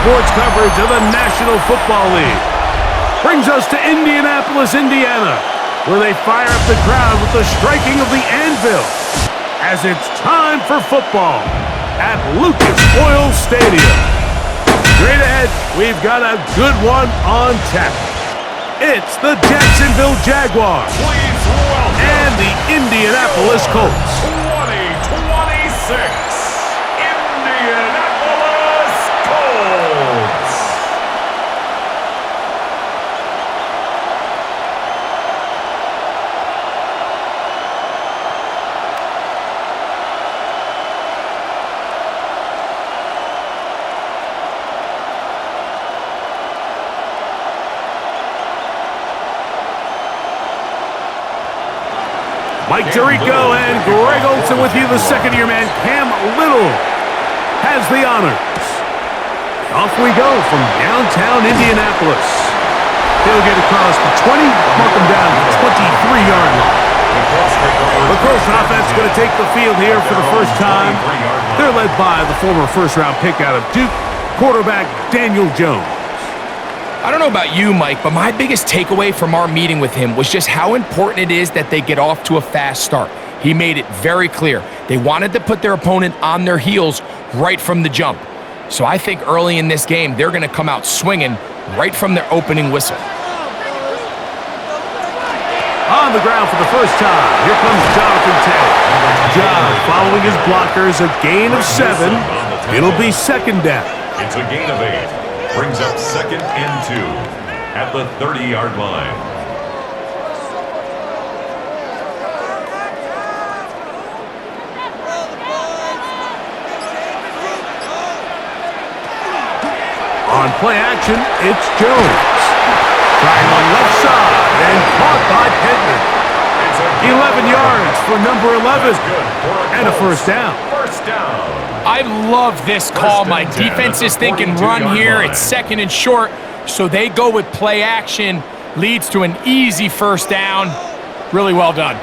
sports coverage of the National Football League. Brings us to Indianapolis, Indiana, where they fire up the crowd with the striking of the anvil as it's time for football at Lucas Oil Stadium. Straight ahead, we've got a good one on tap. It's the Jacksonville Jaguars and the Indianapolis Colts. 2026 Indianapolis Colts. Mike Tirico and Greg Olsen with you. The second-year man, Cam Little, has the honors. Off we go from downtown Indianapolis. He'll get across the 20, mark him down to the 23-yard line. The Colts offense going to take the field here for the first time. They're led by the former first-round pick out of Duke, quarterback Daniel Jones. I don't know about you, Mike, but my biggest takeaway from our meeting with him was just how important it is that they get off to a fast start. He made it very clear. They wanted to put their opponent on their heels right from the jump. So I think early in this game, they're going to come out swinging right from their opening whistle. On the ground for the first time, here comes Jonathan Taylor. John following his blockers, a gain of 7. It'll be second down. It's a gain of 8. Brings up 2nd and 2 at the 30-yard line. On play action, it's Jones. Trying on left side and caught by Pittman. 11 yards for number 11 and a first down. First down. I love this call. My defense is thinking run here. It's 2nd and short, so they go with play action. Leads to an easy first down. Really well done.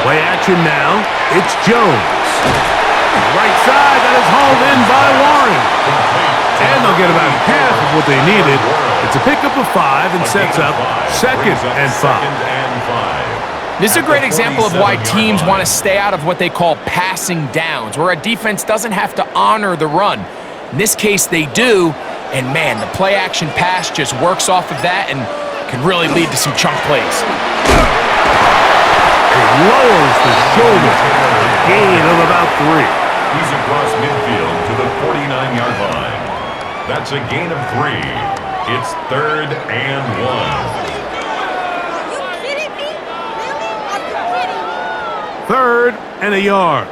Play action now. It's Jones. Right side, that is hauled in by Warren. And they'll get about half of what they needed. It's a pickup of 5 and sets up 2nd and 5. This is a great example of why teams want to stay out of what they call passing downs, where a defense doesn't have to honor the run. In this case, they do, and man, the play-action pass just works off of that and can really lead to some chunk plays. It lowers the shoulder, a gain of about 3. He's across midfield to the 49-yard line. That's a gain of 3. It's 3rd and 1. 3rd and a yard.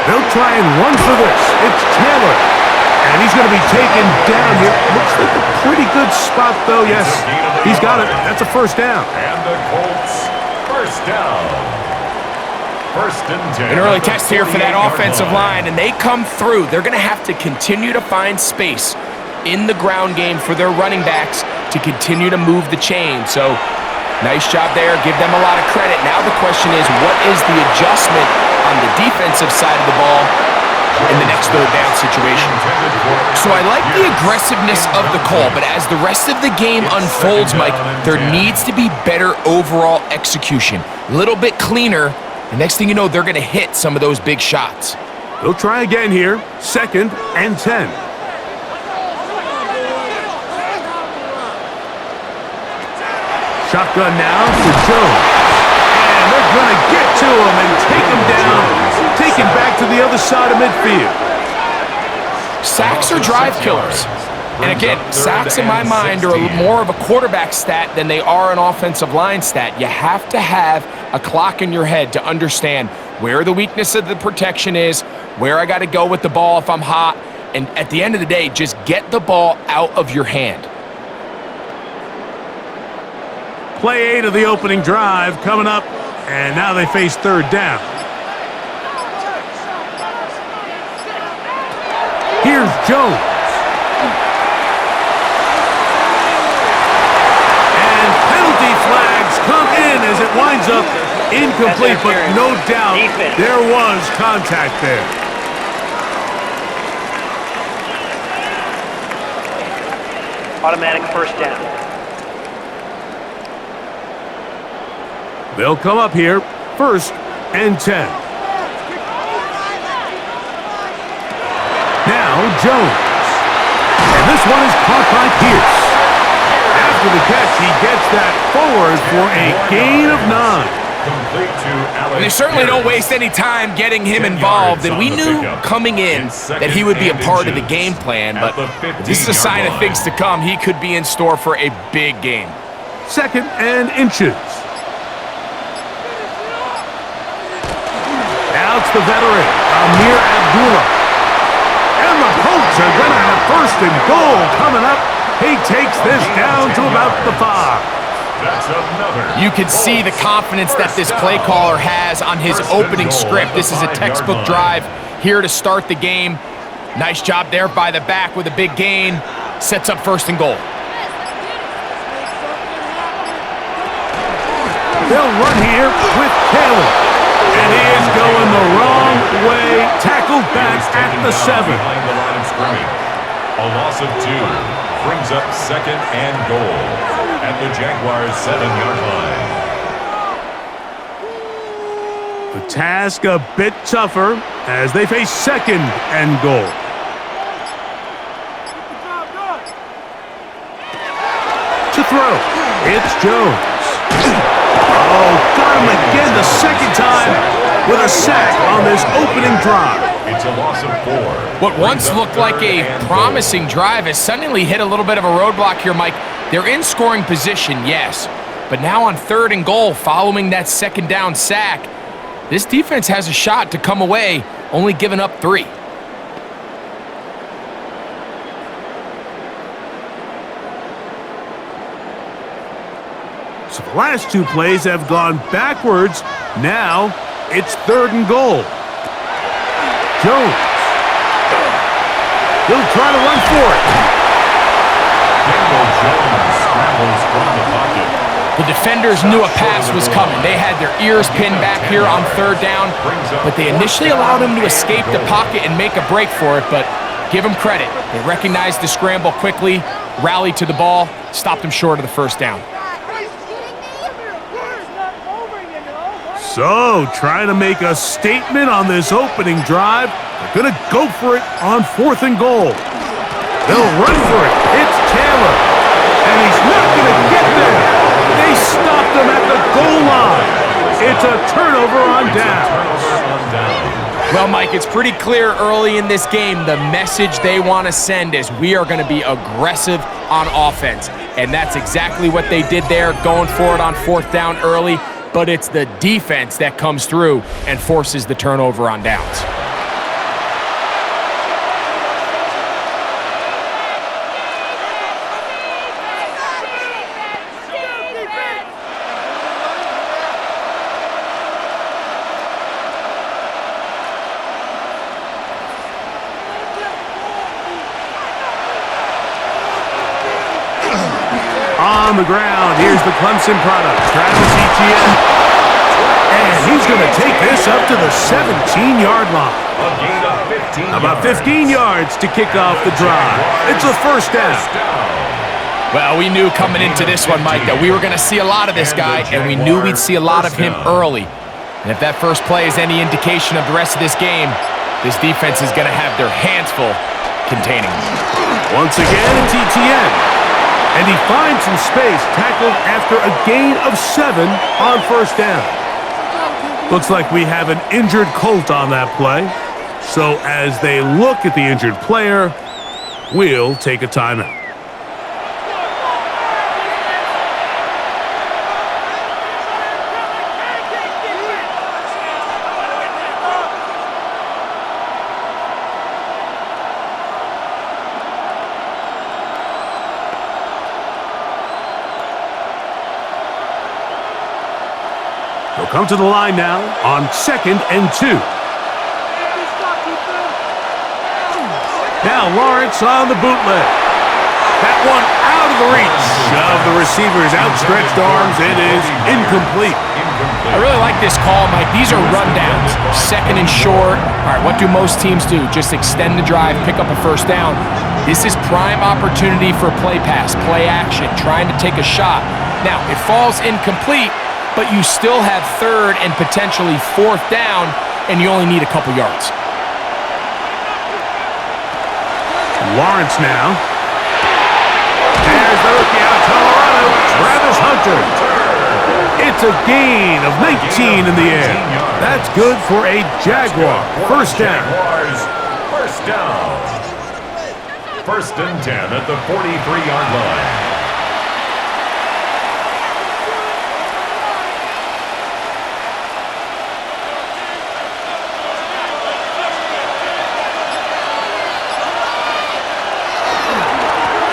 They'll try and run for this. It's Taylor. And he's going to be taken down here. Looks like a pretty good spot, though. Yes, he's got it. That's a first down. And the Colts, first down. 1st and 10. An early test here for that offensive line, and they come through. They're going to have to continue to find space in the ground game for their running backs to continue to move the chain. So, nice job there. Give them a lot of credit. Now the question is, what is the adjustment on the defensive side of the ball in the next 3rd down situation? So I like the aggressiveness of the call, but as the rest of the game unfolds, Mike, there needs to be better overall execution. A little bit cleaner. The next thing you know, they're going to hit some of those big shots. They'll try again here. 2nd and 10. Shotgun now for Jones. And they're going to get to him and take him down. Take him back to the other side of midfield. Sacks are drive killers. And again, sacks in my mind are more of a quarterback stat than they are an offensive line stat. You have to have a clock in your head to understand where the weakness of the protection is, where I got to go with the ball if I'm hot, and at the end of the day, just get the ball out of your hand. Play 8 of the opening drive coming up, and now they face 3rd down. Here's Jones. And as it winds up incomplete, but no doubt there was contact there. Automatic first down. They'll come up here, 1st and 10. Now Jones. And this one is caught by Pierce. After the catch, he gets that forward for a gain of 9. They certainly don't waste any time getting him involved, and we knew coming in that he would be a part of the game plan, but this is a sign of things to come. He could be in store for a big game. 2nd and inches. Now it's the veteran, Amir Abdullah. And the Colts are going to have 1st and goal coming up. He takes this down to about the 5. You can see the confidence that this play caller has on his opening script. This is a textbook drive here to start the game. Nice job there by the back with a big gain. Sets up 1st and goal. They'll run here with Taylor. And he is going the wrong way. Tackled back at the 7. A loss of 2 brings up 2nd and goal at the Jaguars' 7-yard line. The task a bit tougher as they face 2nd and goal. To throw, it's Jones. Oh, got him again the 2nd time with a sack on this opening drive. It's a loss of 4. What once looked like a promising drive has suddenly hit a little bit of a roadblock here, Mike. They're in scoring position, yes, but now on 3rd and goal following that 2nd down sack, this defense has a shot to come away, only giving up 3. So the last 2 plays have gone backwards. Now it's 3rd and goal. Jones. He'll try to run for it. Jones scrambles from the pocket. The defenders knew a pass was coming. They had their ears pinned back here on 3rd down, but they initially allowed him to escape the pocket and make a break for it, but give him credit. They recognized the scramble quickly, rallied to the ball, stopped him short of the 1st down. So, trying to make a statement on this opening drive. They're going to go for it on 4th and goal. They'll run for it. It's Taylor. And he's not going to get there. They stopped him at the goal line. It's a turnover on downs. Well, Mike, it's pretty clear early in this game the message they want to send is we are going to be aggressive on offense. And that's exactly what they did there, going for it on 4th down early. But it's the defense that comes through and forces the turnover on downs. On the ground, here's the Clemson product, Travis Etienne. And he's going to take this up to the 17-yard line. A gain of 15 About 15 yards to kick off the drive. It's a 1st down. Well, we knew coming into this one, Mike, that we were going to see a lot of this guy, and we knew we'd see a lot of him early. And if that first play is any indication of the rest of this game, this defense is going to have their hands full containing him. Once again, it's Etienne. And he finds some space, tackled after a gain of 7 on 1st down. Looks like we have an injured Colt on that play. So as they look at the injured player, we'll take a timeout. They'll come to the line now on 2nd and 2. Now Lawrence on the bootleg. That one out of the reach. of the receiver's outstretched arms. It is incomplete. I really like this call, Mike. These are rundowns. Second and short. All right, what do most teams do? Just extend the drive, pick up a first down. This is prime opportunity for play pass, play action, trying to take a shot. Now, it falls incomplete, but you still have third and potentially fourth down, and you only need a couple yards. Lawrence now. There's the rookie out of Colorado, Travis Hunter. It's a gain of 19 in the air. That's good for a Jaguar. First down. Jaguars, first down. First and 10 at the 43-yard line.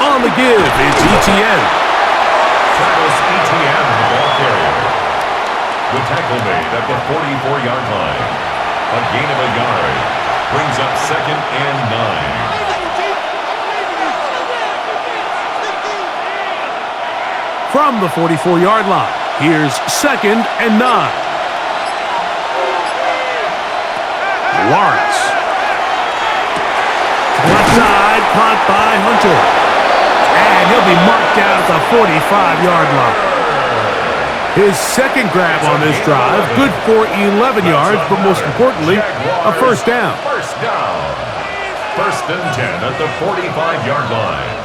On the give, it's ETN. Travis ETN, the ball carrier. The tackle made at the 44-yard line. A gain of a yard. Brings up second and 9. From the 44-yard line, here's second and 9. Lawrence. Left side, caught by Hunter. And he'll be marked down at the 45-yard line. His second grab on this drive, good for 11 yards, but most importantly, a first down. First down. First and 10 at the 45-yard line.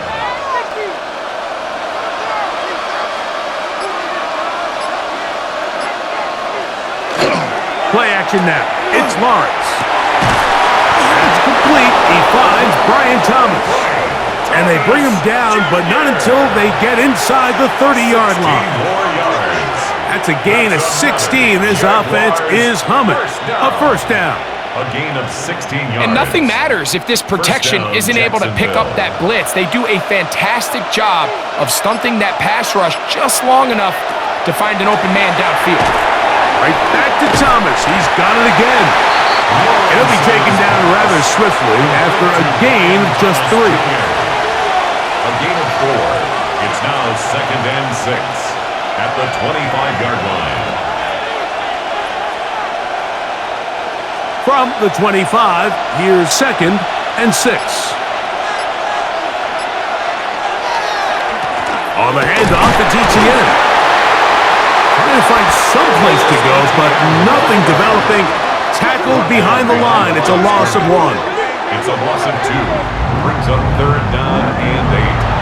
Play action now. It's Lawrence. That's complete. He finds Brian Thomas. And they bring him down, but not until they get inside the 30-yard line. That's a gain of 16. This offense is humming. A first down. A gain of 16 yards. And nothing matters if this protection isn't able to pick up that blitz. They do a fantastic job of stunting that pass rush just long enough to find an open man downfield. Right back to Thomas. He's got it again. And he'll be taken down rather swiftly after a gain of just 3. A gain of 4. It's now second and 6 at the 25-yard line. From the 25, here's second and 6. On the handoff, it's ETN. Trying to find some place to go, but nothing developing. Tackled behind the line. It's a loss of 1. It's a loss of 2. Brings up third down and 8.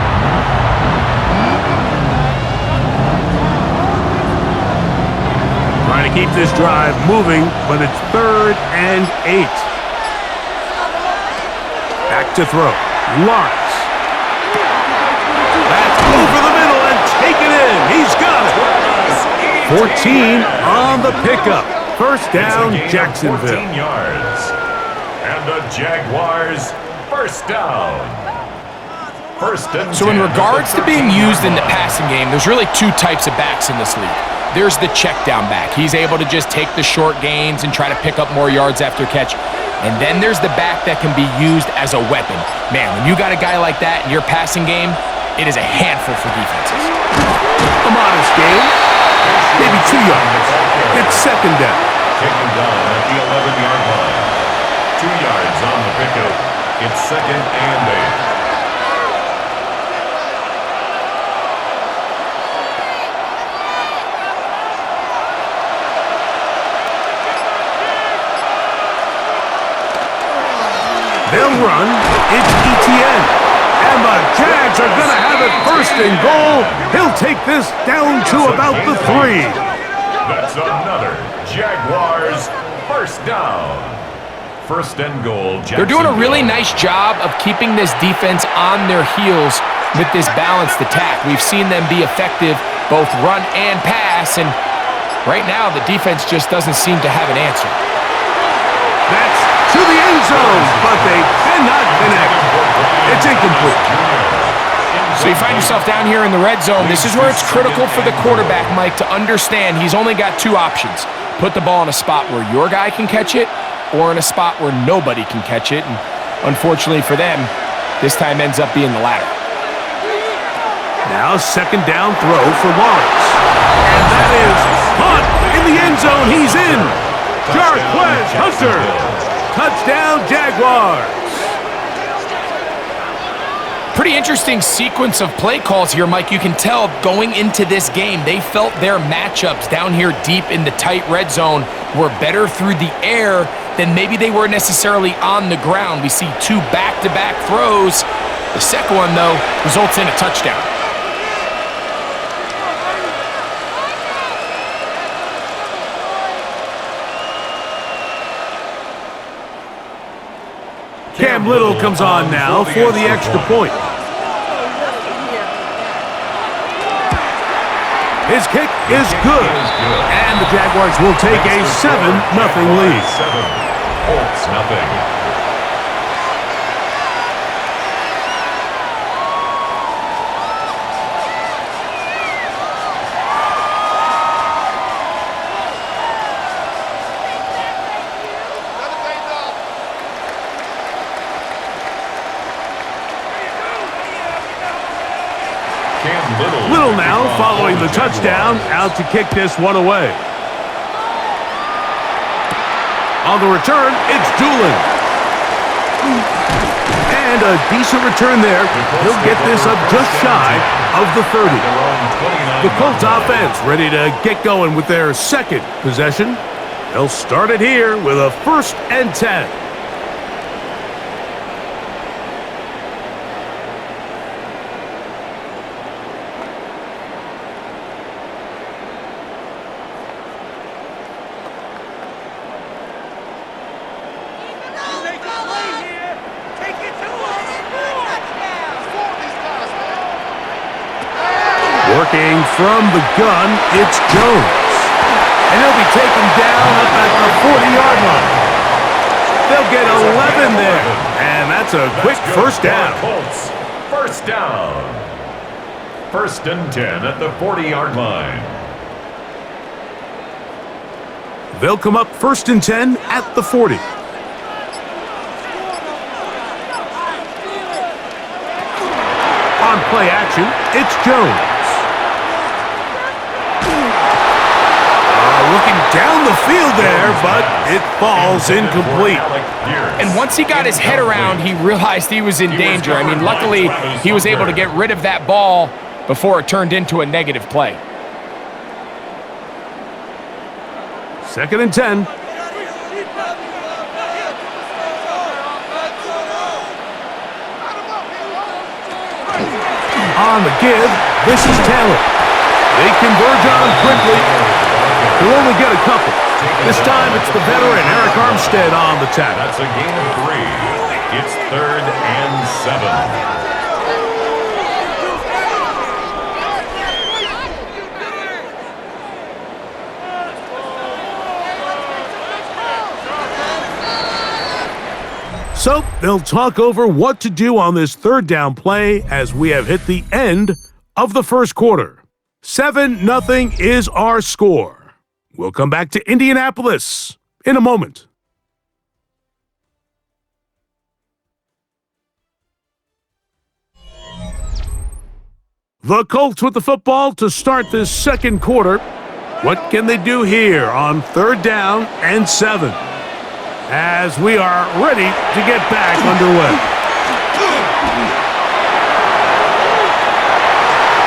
Trying to keep this drive moving, but it's third and 8. Back to throw. Lawrence. That's over the middle and taken in. He's got it. 14 on the pickup. First down, Jacksonville. 14 yards. And the Jaguars, first down. First and 10. So in regards to being used in the passing game, there's really 2 types of backs in this league. There's the check down back. He's able to just take the short gains and try to pick up more yards after catch. And then there's the back that can be used as a weapon. Man, when you got a guy like that in your passing game, it is a handful for defenses. A modest gain. Maybe 2 yards. It's second down. Taken down at the 11-yard line. 2 yards on the pickup. It's second and 8. They'll run. It's ETN. And the Jags are going to have it first and goal. He'll take this down to about the 3. That's another Jaguars first down. First and goal. They're doing a really nice job of keeping this defense on their heels with this balanced attack. We've seen them be effective both run and pass, and right now the defense just doesn't seem to have an answer. That's to the end zone, but they cannot connect. It's incomplete. So you find yourself down here in the red zone. This is where it's critical for the quarterback, Mike, to understand he's only got 2 options. Put the ball in a spot where your guy can catch it, or in a spot where nobody can catch it. And unfortunately for them, this time ends up being the latter. Now second down throw for Lawrence. And that is Hunt in the end zone. He's in. Jarquez Hunter. Touchdown, Jaguars. Pretty interesting sequence of play calls here, Mike. You can tell going into this game, they felt their matchups down here deep in the tight red zone were better through the air than maybe they were necessarily on the ground. We see two back-to-back throws. The second one, though, results in a touchdown. Cam Little comes on now for the extra point. His kick is good. And the Jaguars will take a 7-0 lead. Colts nothing. Little now following the touchdown, out to kick this one away. On the return, it's Doolin. And a decent return there. He'll get this up just shy of the 30. The Colts offense ready to get going with their second possession. They'll start it here with a 1st and 10. Working from the gun, it's Jones. And he'll be taken down up at the 40-yard line. They'll get 11 there. And that's a quick first down. Colts, first down. 1st and 10 at the 40-yard line. They'll come up 1st and 10 at the 40. On play action, it's Jones. Looking down the field there, but it falls incomplete. And once he got his head around, he realized he was in danger. I mean, luckily, he was able to get rid of that ball before it turned into a negative play. 2nd and 10. On the give, this is Taylor. They converge on quickly. He'll only get a couple. This time it's the veteran Eric Armstead on the tackle. That's a gain of 3. It's 3rd and 7. So they'll talk over what to do on this 3rd down play as we have hit the end of the 1st quarter. 7-0 is our score. We'll come back to Indianapolis in a moment. The Colts with the football to start this 2nd quarter. What can they do here on 3rd down and 7? As we are ready to get back underway.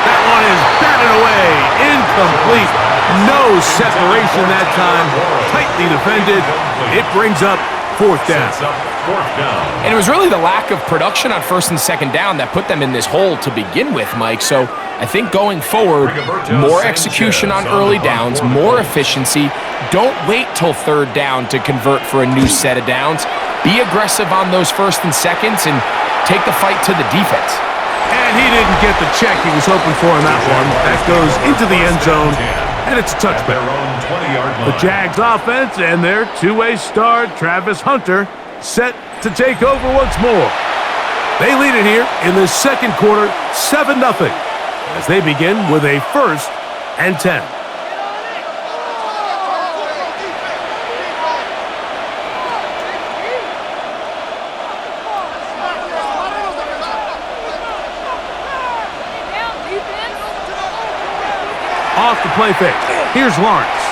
That one is batted away, incomplete. No separation that time, tightly defended. It brings up 4th down. And it was really the lack of production on 1st and 2nd down that put them in this hole to begin with, Mike. So I think going forward, more execution on early downs, more efficiency. Don't wait till 3rd down to convert for a new set of downs. Be aggressive on those 1st and 2nds and take the fight to the defense. And he didn't get the check he was hoping for on that one. That goes into the end zone, and it's a touchback. The Jags offense and their two-way star, Travis Hunter, set to take over once more. They lead it here in the 2nd quarter, 7-0, as they begin with a 1st and 10. Off the play fake. Here's Lawrence.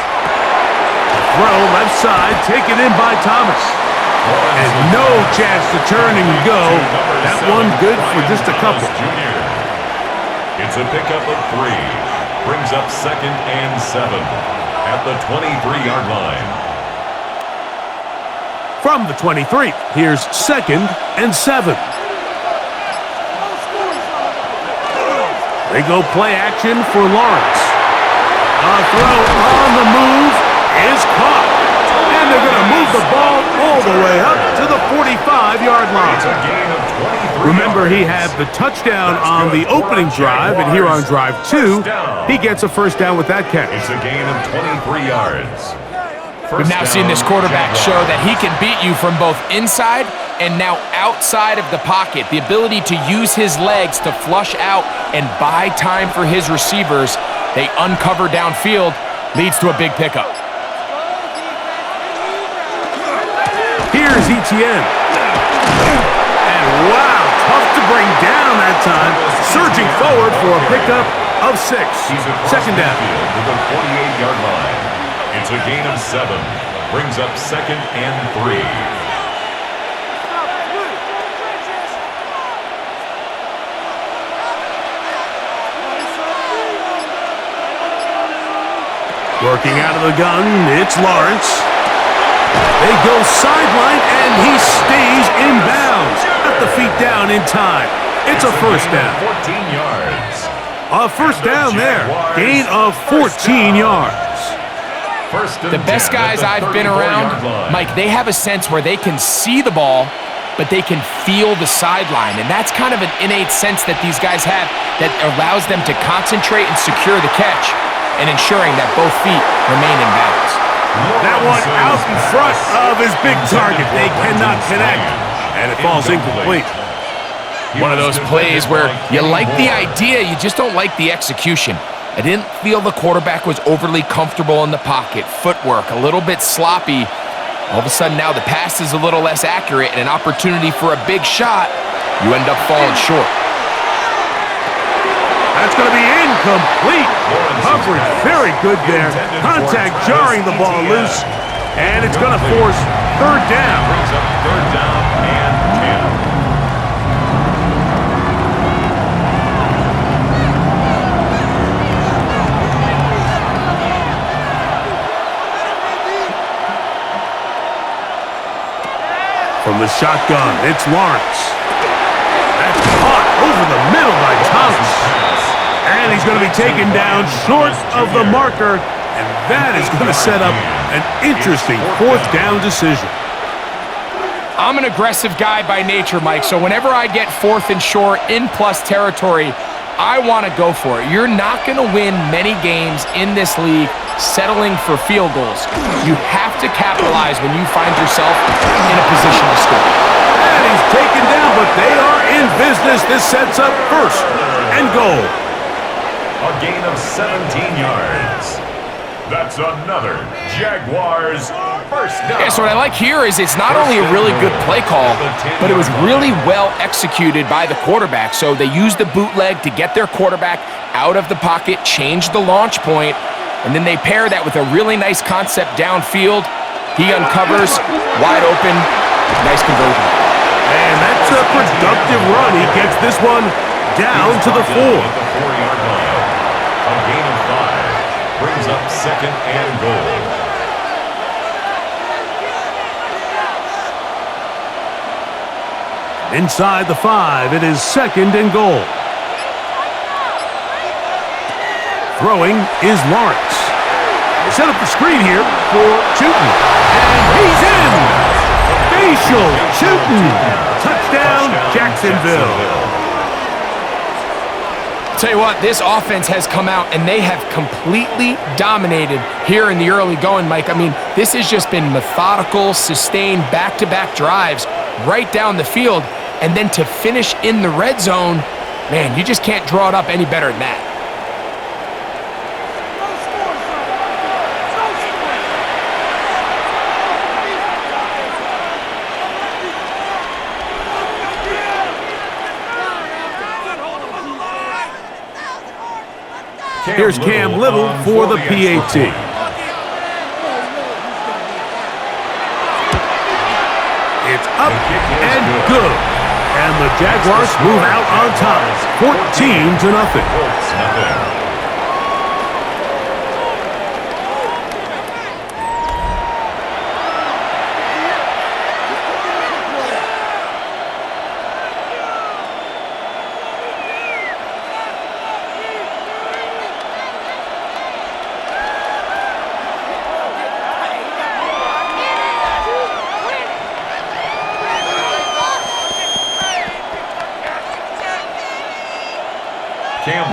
Throw left side, taken in by Thomas. And no chance to turn and go. That one good for just a couple. It's a pickup of 3. Brings up 2nd and 7 at the 23-yard line. From the 23, here's 2nd and 7. They go play action for Lawrence. A throw on the move is caught. And they're going to move the ball all the way up to the 45-yard line. It's a gain of 23 Remember, he yards. had the touchdown on the opening drive, and here on drive 2, he gets a first down with that catch. It's a gain of 23 yards. We've now seen this quarterback show that he can beat you from both inside and now outside of the pocket. The ability to use his legs to flush out and buy time for his receivers. They uncover downfield, leads to a big pickup. Here's Etienne. And wow, tough to bring down that time. Surging forward for a pickup of 6. He's across Second down. midfield to the 48-yard line. It's a gain of 7. Brings up 2nd and 3. Working out of the gun, it's Lawrence. They go sideline, and he stays in bounds. Got the feet down in time. It's a first down. 14 yards. A first down there. Gain of 14 yards. The best guys I've been around, Mike, they have a sense where they can see the ball, but they can feel the sideline. And that's kind of an innate sense that these guys have that allows them to concentrate and secure the catch and ensuring that both feet remain in bounds. That one out in front of his big target. They cannot connect, and it falls incomplete. One of those plays where you like the idea, you just don't like the execution. I didn't feel the quarterback was overly comfortable in the pocket. Footwork a little bit sloppy. All of a sudden now the pass is a little less accurate and an opportunity for a big shot. You end up falling short. That's going to be incomplete. Coverage very good there. Contact jarring the ball loose, and it's going to force third down. Brings up 3rd down and 10. From the shotgun, it's Lawrence. That's caught over the middle by Thomas. And he's going to be taken down short of the marker, and that is going to set up an interesting 4th down decision. I'm an aggressive guy by nature, Mike, so whenever I get 4th and short in plus territory, I want to go for it. You're not going to win many games in this league settling for field goals. You have to capitalize when you find yourself in a position to score. And he's taken down, but they are in business. This sets up 1st and goal. A gain of 17 yards. That's another Jaguars first down. Yeah, so what I like here is it's not only a really good play call, but it was really well executed by the quarterback. So they used the bootleg to get their quarterback out of the pocket, change the launch point, and then they pair that with a really nice concept downfield. He uncovers, wide open, nice conversion. And that's a productive run. He gets this one down to the 4. At the 4-yard line. A gain of 5. Brings up 2nd and goal. Inside the 5, it is 2nd and goal. Throwing is Lawrence. They set up the screen here for Chutin. And he's in! Facial Chutin. Touchdown, Jacksonville. Tell you what, this offense has come out and they have completely dominated here in the early going, Mike. I mean, this has just been methodical, sustained, back-to-back drives right down the field. And then to finish in the red zone, man, you just can't draw it up any better than that. Here's Cam Little for the PAT. It's up and good. And the Jaguars move out on top, 14-0.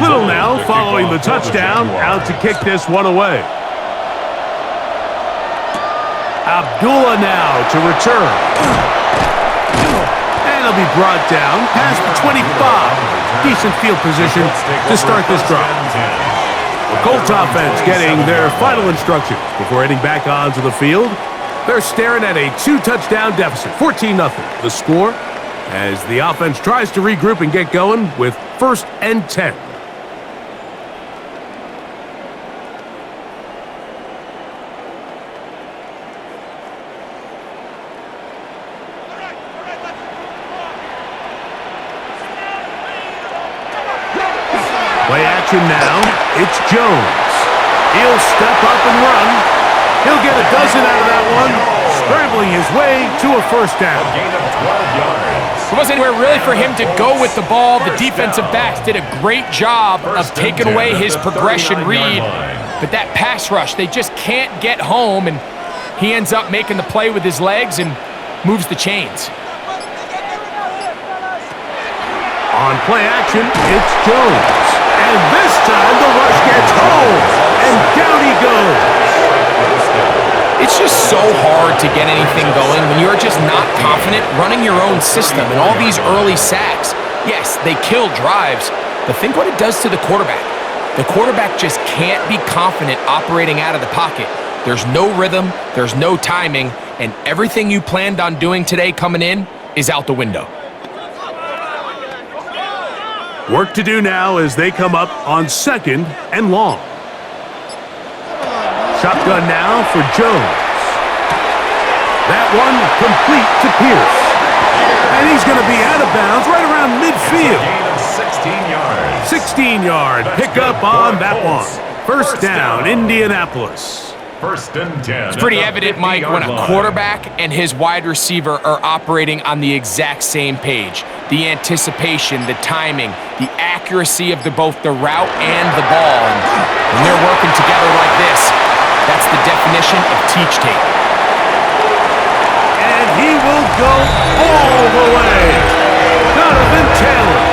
Little now following the touchdown, out to kick this one away. Abdullah now to return. And he'll be brought down past the 25. Decent field position to start this drive. The Colts offense getting their final instructions before heading back onto the field. They're staring at a 2-touchdown deficit, 14-0. The score as the offense tries to regroup and get going with 1st and 10. Play action now. It's Jones. He'll step up and run. He'll get a dozen out of that one, scrambling his way to a 1st down. A gain of 12 yards. There wasn't anywhere really for him to go with the ball. The defensive backs did a great job of taking away his progression read. But that pass rush, they just can't get home, and he ends up making the play with his legs and moves the chains. On play action, it's Jones. And this time the rush gets home, and down he goes. It's just so hard to get anything going when you're just not confident running your own system. And all these early sacks, yes, they kill drives, but think what it does to the quarterback. The quarterback just can't be confident operating out of the pocket. There's no rhythm, there's no timing, and everything you planned on doing today coming in is out the window. Work to do now as they come up on 2nd and long. Shotgun now for Jones. That one complete to Pierce. And he's going to be out of bounds right around midfield. Gain of 16 yards. 16-yard pickup on that one. 1st down, Indianapolis. 1st and 10. It's pretty evident, Mike, when a quarterback and his wide receiver are operating on the exact same page. The anticipation, the timing, the accuracy of both the route and the ball. And when they're working together like this, that's the definition of teach tape. And he will go all the way. Donovan Taylor.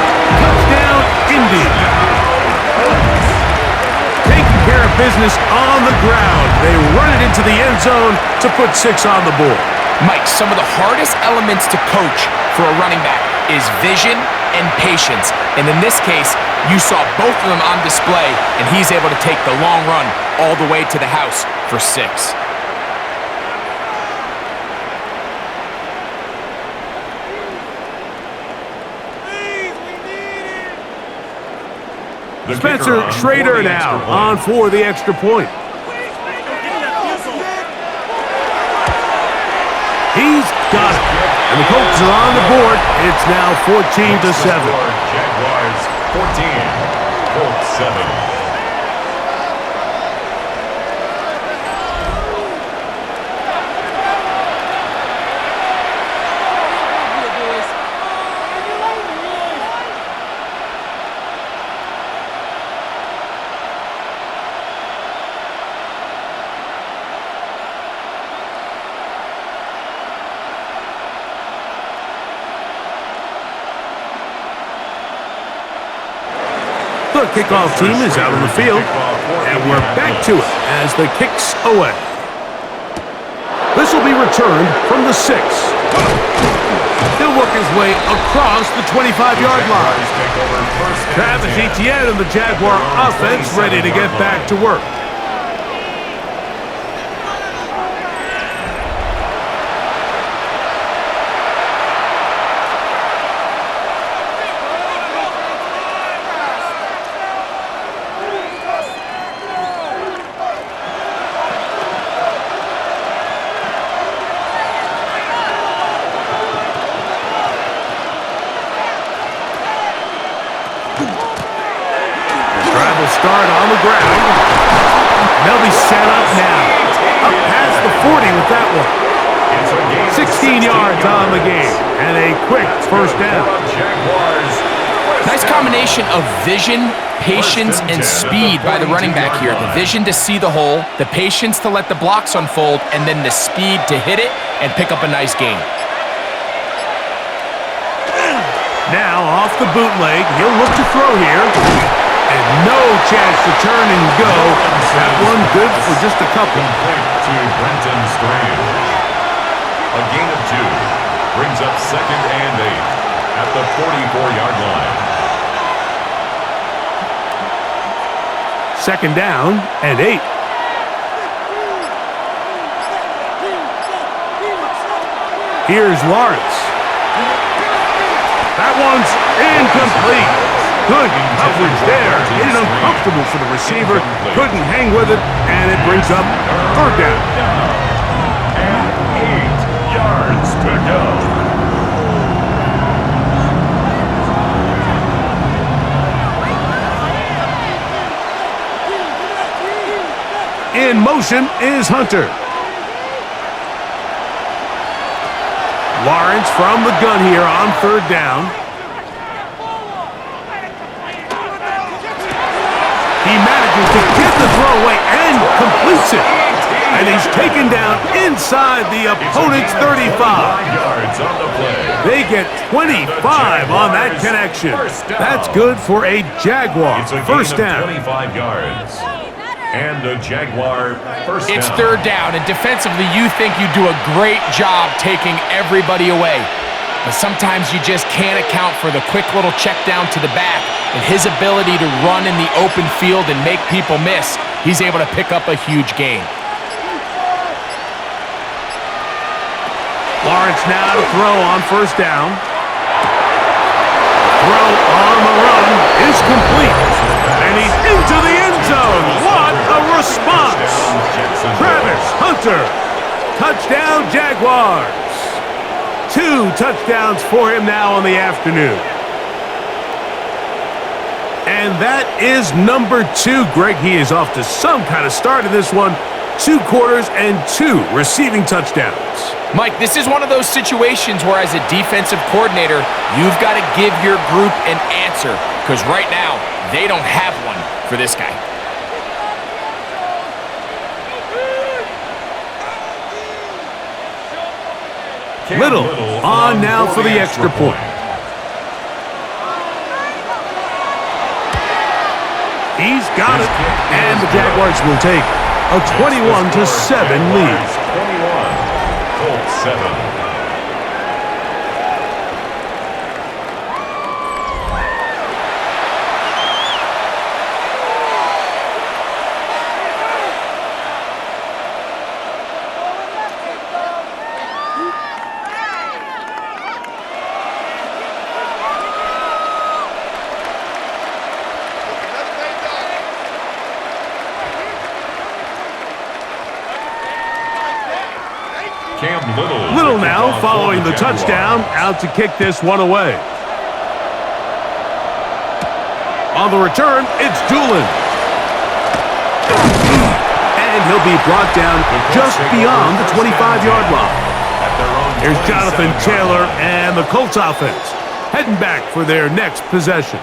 Touchdown, Indy. Taking care of business on the ground. They run it into the end zone to put 6 on the board. Mike, some of the hardest elements to coach for a running back is vision and patience. And in this case, you saw both of them on display, and he's able to take the long run all the way to the house for 6. Spencer Schrader now on for the extra point. He's got it. And the Colts are on the board. It's now 14-7. Jaguars 14, Colts 7. The kickoff team is out on the field, and we're back to it as the kick's away. This will be returned from the 6. He'll work his way across the 25-yard line. Travis Etienne and the Jaguar offense ready to get back to work. the ground. They'll be set up now. Up past the 40 with that one. 16 yards on the game. And a quick first down. Nice combination of vision, patience, and speed by the running back here. The vision to see the hole, the patience to let the blocks unfold, and then the speed to hit it and pick up a nice gain. Now off the bootleg, he'll look to throw here. And no chance to turn and go. That one good for just a couple. To Brenton Strange. A gain of 2 brings up 2nd and 8 at the 44-yard line. 2nd down and 8. Here's Lawrence. That one's incomplete. Good coverage there. Made it uncomfortable for the receiver. Couldn't hang with it, and it brings up 3rd down. And 8 yards to go. In motion is Hunter. Lawrence from the gun here on 3rd down. He manages to get the throw away and completes it. And he's taken down inside the opponent's 35. They get 25 on that connection. That's good for a Jaguar first down. 25 yards. And a Jaguar first down. It's 3rd down, and defensively you think you do a great job taking everybody away. But sometimes you just can't account for the quick little check down to the back and his ability to run in the open field and make people miss. He's able to pick up a huge gain. Lawrence now to throw on 1st down. Throw on the run is complete. And he's into the end zone. What a response. Travis Hunter. Touchdown Jaguars. 2 touchdowns for him now on the afternoon. And that is number 2. Greg, he is off to some kind of start in this one. 2 quarters and 2 receiving touchdowns. Mike, this is one of those situations where as a defensive coordinator, you've got to give your group an answer. Because right now, they don't have one for this guy. Little on now for the extra point. He's got it. And the Jaguars will take a 21-7 lead. 21, Colts 7. Little now following the touchdown, out to kick this one away. On the return, it's Doolin. And he'll be brought down just beyond the 25-yard line. Here's Jonathan Taylor and the Colts offense heading back for their next possession.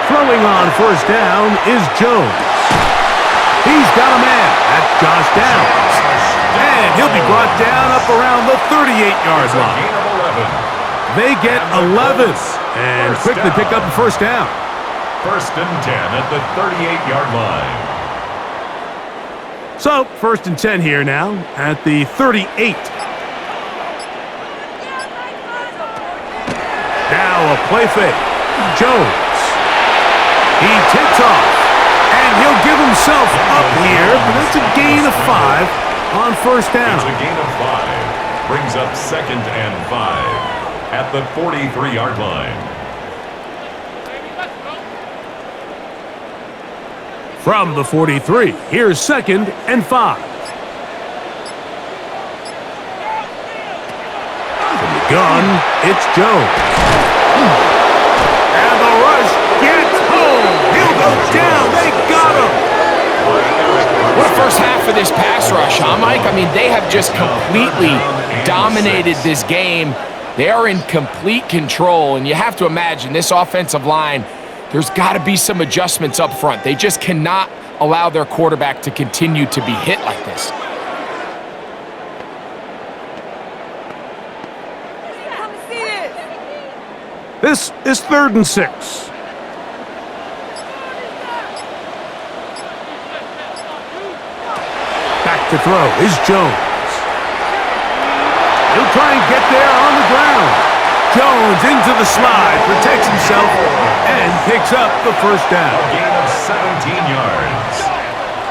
Throwing on 1st down is Jones. He's got a man. That's Josh Downs. And he'll be brought down up around the 38-yard line. They get 11 and quickly pick up a 1st down. 1st and 10 at the 38-yard line. So 1st and 10 here now at the 38. Now a play fake. Jones. He tips off, and he'll give himself up here, but it's a gain of 5, on first down. It's a gain of 5. Brings up 2nd and 5 at the 43-yard line. From the 43, here's 2nd and 5. From the gun, it's Jones. And the rush gets home. He'll go down. They got him. What a first half of this pass rush, huh, Mike? I mean, they have just completely dominated this game. They are in complete control, and you have to imagine this offensive line, there's got to be some adjustments up front. They just cannot allow their quarterback to continue to be hit like this. This is 3rd and 6. Back to throw is Jones. He'll try and get there on the ground. Jones into the slide, protects himself, and picks up the first down. A gain of 17 yards.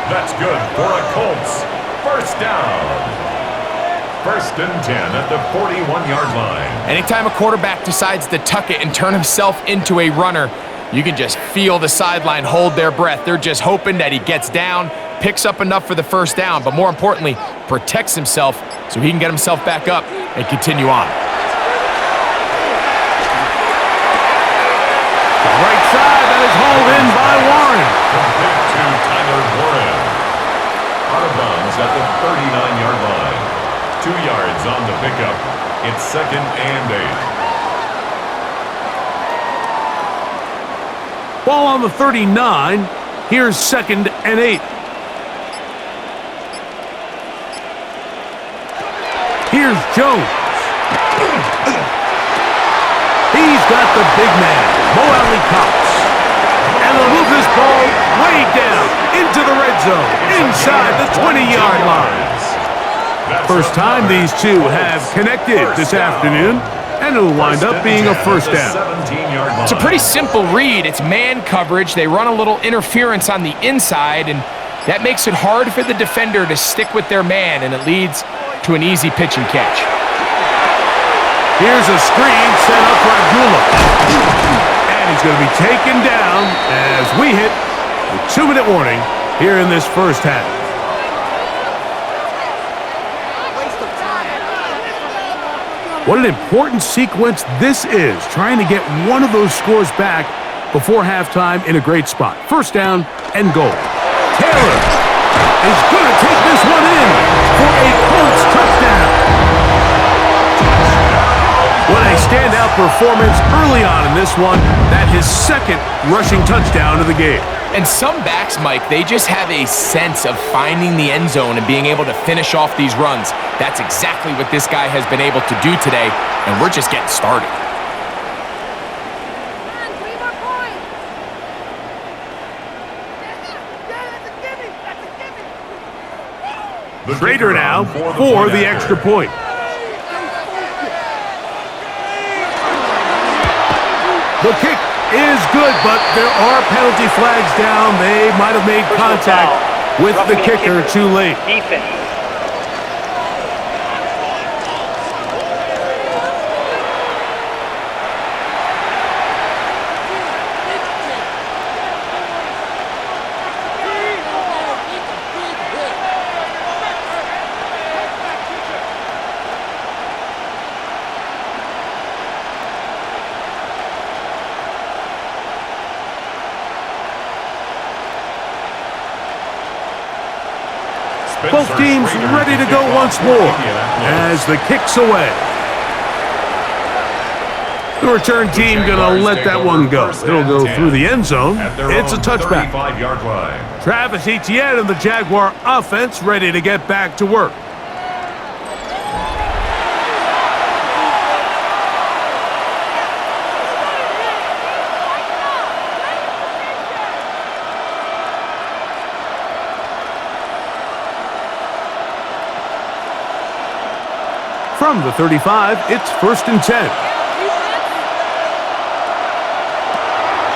That's good for a Colts first down. 1st and 10 at the 41-yard line. Anytime a quarterback decides to tuck it and turn himself into a runner, you can just feel the sideline hold their breath. They're just hoping that he gets down, picks up enough for the first down, but more importantly, protects himself so he can get himself back up and continue on. The right side, that is hauled in by Warren. Complete to Tyler Warren. Out of bounds at the 39-yard line. 2 yards on the pickup. It's 2nd and 8. Ball on the 39. Here's 2nd and 8. Here's Jones. He's got the big man, Mo Alley Cox. And they'll move this ball way down into the red zone, inside the 20-yard line. First time these two have connected this afternoon, and it'll wind up being a first down. It's a pretty simple read. It's man coverage. They run a little interference on the inside, and that makes it hard for the defender to stick with their man, and it leads to an easy pitch and catch. Here's a screen set up for Abdullah. And he's going to be taken down as we hit the 2-minute warning here in this first half. What an important sequence this is, trying to get one of those scores back before halftime in a great spot. First down and goal. Taylor is going to take this one in for a Colts touchdown. What a standout performance early on in this one. That his 2nd rushing touchdown of the game. And some backs, Mike, they just have a sense of finding the end zone and being able to finish off these runs. That's exactly what this guy has been able to do today, and we're just getting started. Schrader now for the extra point. The kick is good, but there are penalty flags down. They might have made contact with the kicker too late. Defense. Both teams ready to go once more as the kick's away. The return team gonna let that one go. It'll go through the end zone. It's a touchback. Travis Etienne and the Jaguar offense ready to get back to work. From the 35, it's 1st and 10.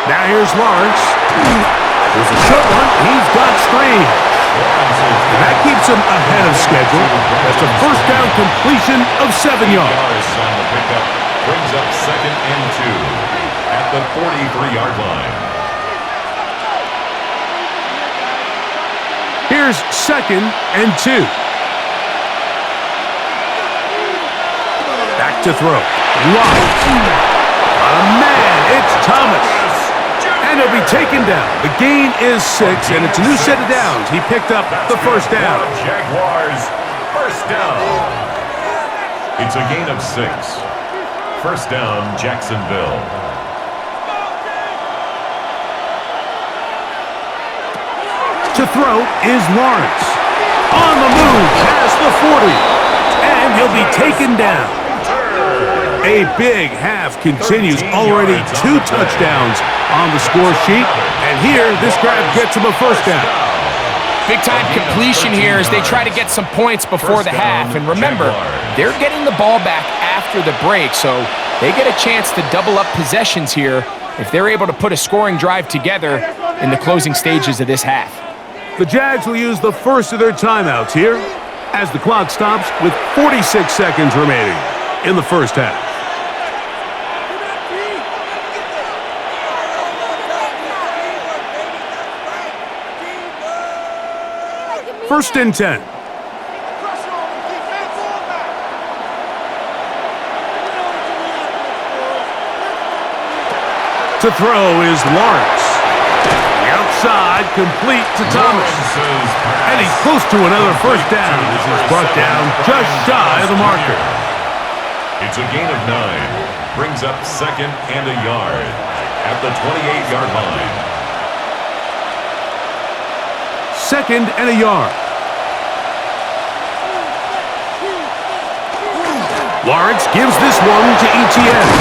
Now here's Lawrence. There's a short one. He's got screen. And that keeps them ahead of schedule. That's a first down completion of 7 yards. On the pickup brings up 2nd and 2 at the 43-yard line. Here's 2nd and 2. Back to throw. Lawrence. Man, it's Thomas. And he'll be taken down. The gain is 6, and it's a new set of downs. He picked up the first down. Jaguars, first down. It's a gain of 6. First down, Jacksonville. To throw is Lawrence. On the move past the 40. And he'll be taken down. A big half continues. Already 2 touchdowns on the score sheet. And here, this grab gets him a first down. Big-time completion here as they try to get some points before the half. And remember, they're getting the ball back after the break, so they get a chance to double up possessions here if they're able to put a scoring drive together in the closing stages of this half. The Jags will use the first of their timeouts here as the clock stops with 46 seconds remaining in the first half. First and 10. To throw is Lawrence. The outside, complete to Thomas. And he's close to another first down. This is brought down just shy of the marker. It's a gain of 9. Brings up 2nd and a yard at the 28-yard line. 2nd and a yard. Lawrence gives this one to Etienne.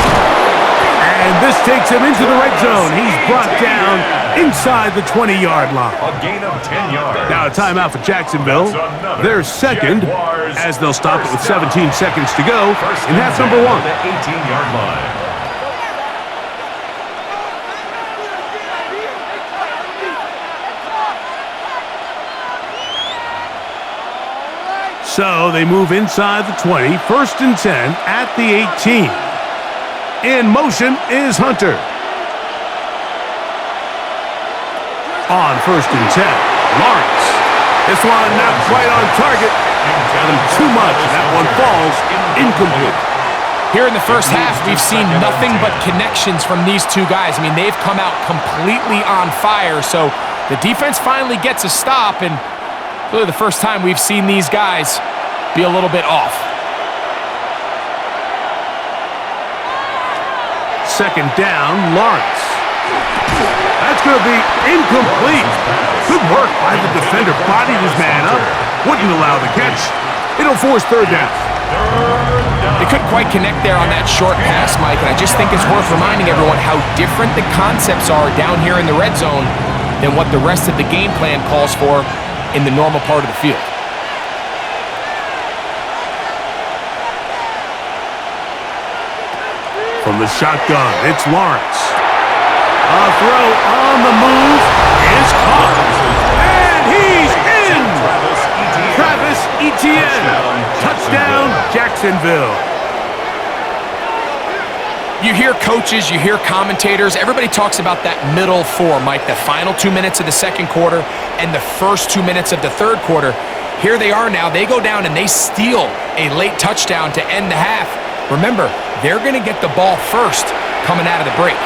And this takes him into the red zone. He's brought down inside the 20-yard line. A gain of 10 yards. Now a timeout for Jacksonville. Their second, as they'll stop it with 17 seconds to go in half number 1. The 18-yard line. So they move inside the 20, 1st and 10 at the 18. In motion is Hunter. On 1st and 10, Lawrence. This one not quite on target. Got him too much. That one falls incomplete. Here in the first half, we've seen nothing but connections from these two guys. I mean, they've come out completely on fire, so the defense finally gets a stop, and really the first time we've seen these guys be a little bit off. Second down, Lawrence. That's going to be incomplete. Good work by the defender. Bodied his man up. Wouldn't allow the catch. It'll force 3rd down. They couldn't quite connect there on that short pass, Mike, and I just think it's worth reminding everyone how different the concepts are down here in the red zone than what the rest of the game plan calls for in the normal part of the field. From the shotgun, it's Lawrence. A throw on the move is caught. And he's in! Travis Etienne. Touchdown, Jacksonville. You hear coaches, you hear commentators, everybody talks about that middle 4, Mike, the final 2 minutes of the second quarter and the first 2 minutes of the third quarter. Here they are now. They go down and they steal a late touchdown to end the half. Remember, they're going to get the ball first coming out of the break.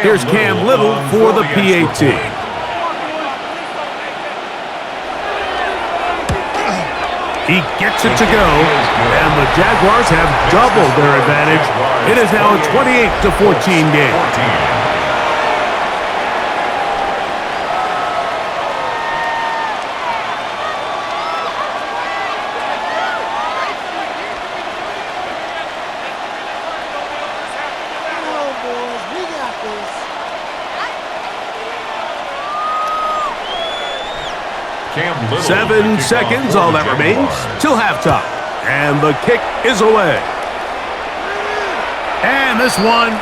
Here's Cam Little for the PAT. He gets it to go, and the Jaguars have doubled their advantage. It is now a 28-14 game. Cam Little 7 seconds, all that remains, till halftime. And the kick is away. And this one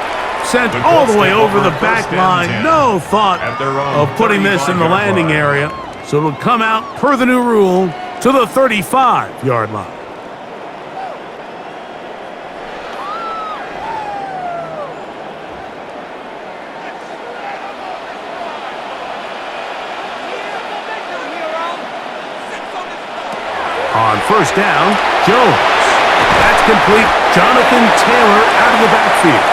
sent all the way over the back line. No thought of putting this in the landing area. So it'll come out, per the new rule, to the 35-yard line. On first down, Jones. That's complete. Jonathan Taylor out of the backfield.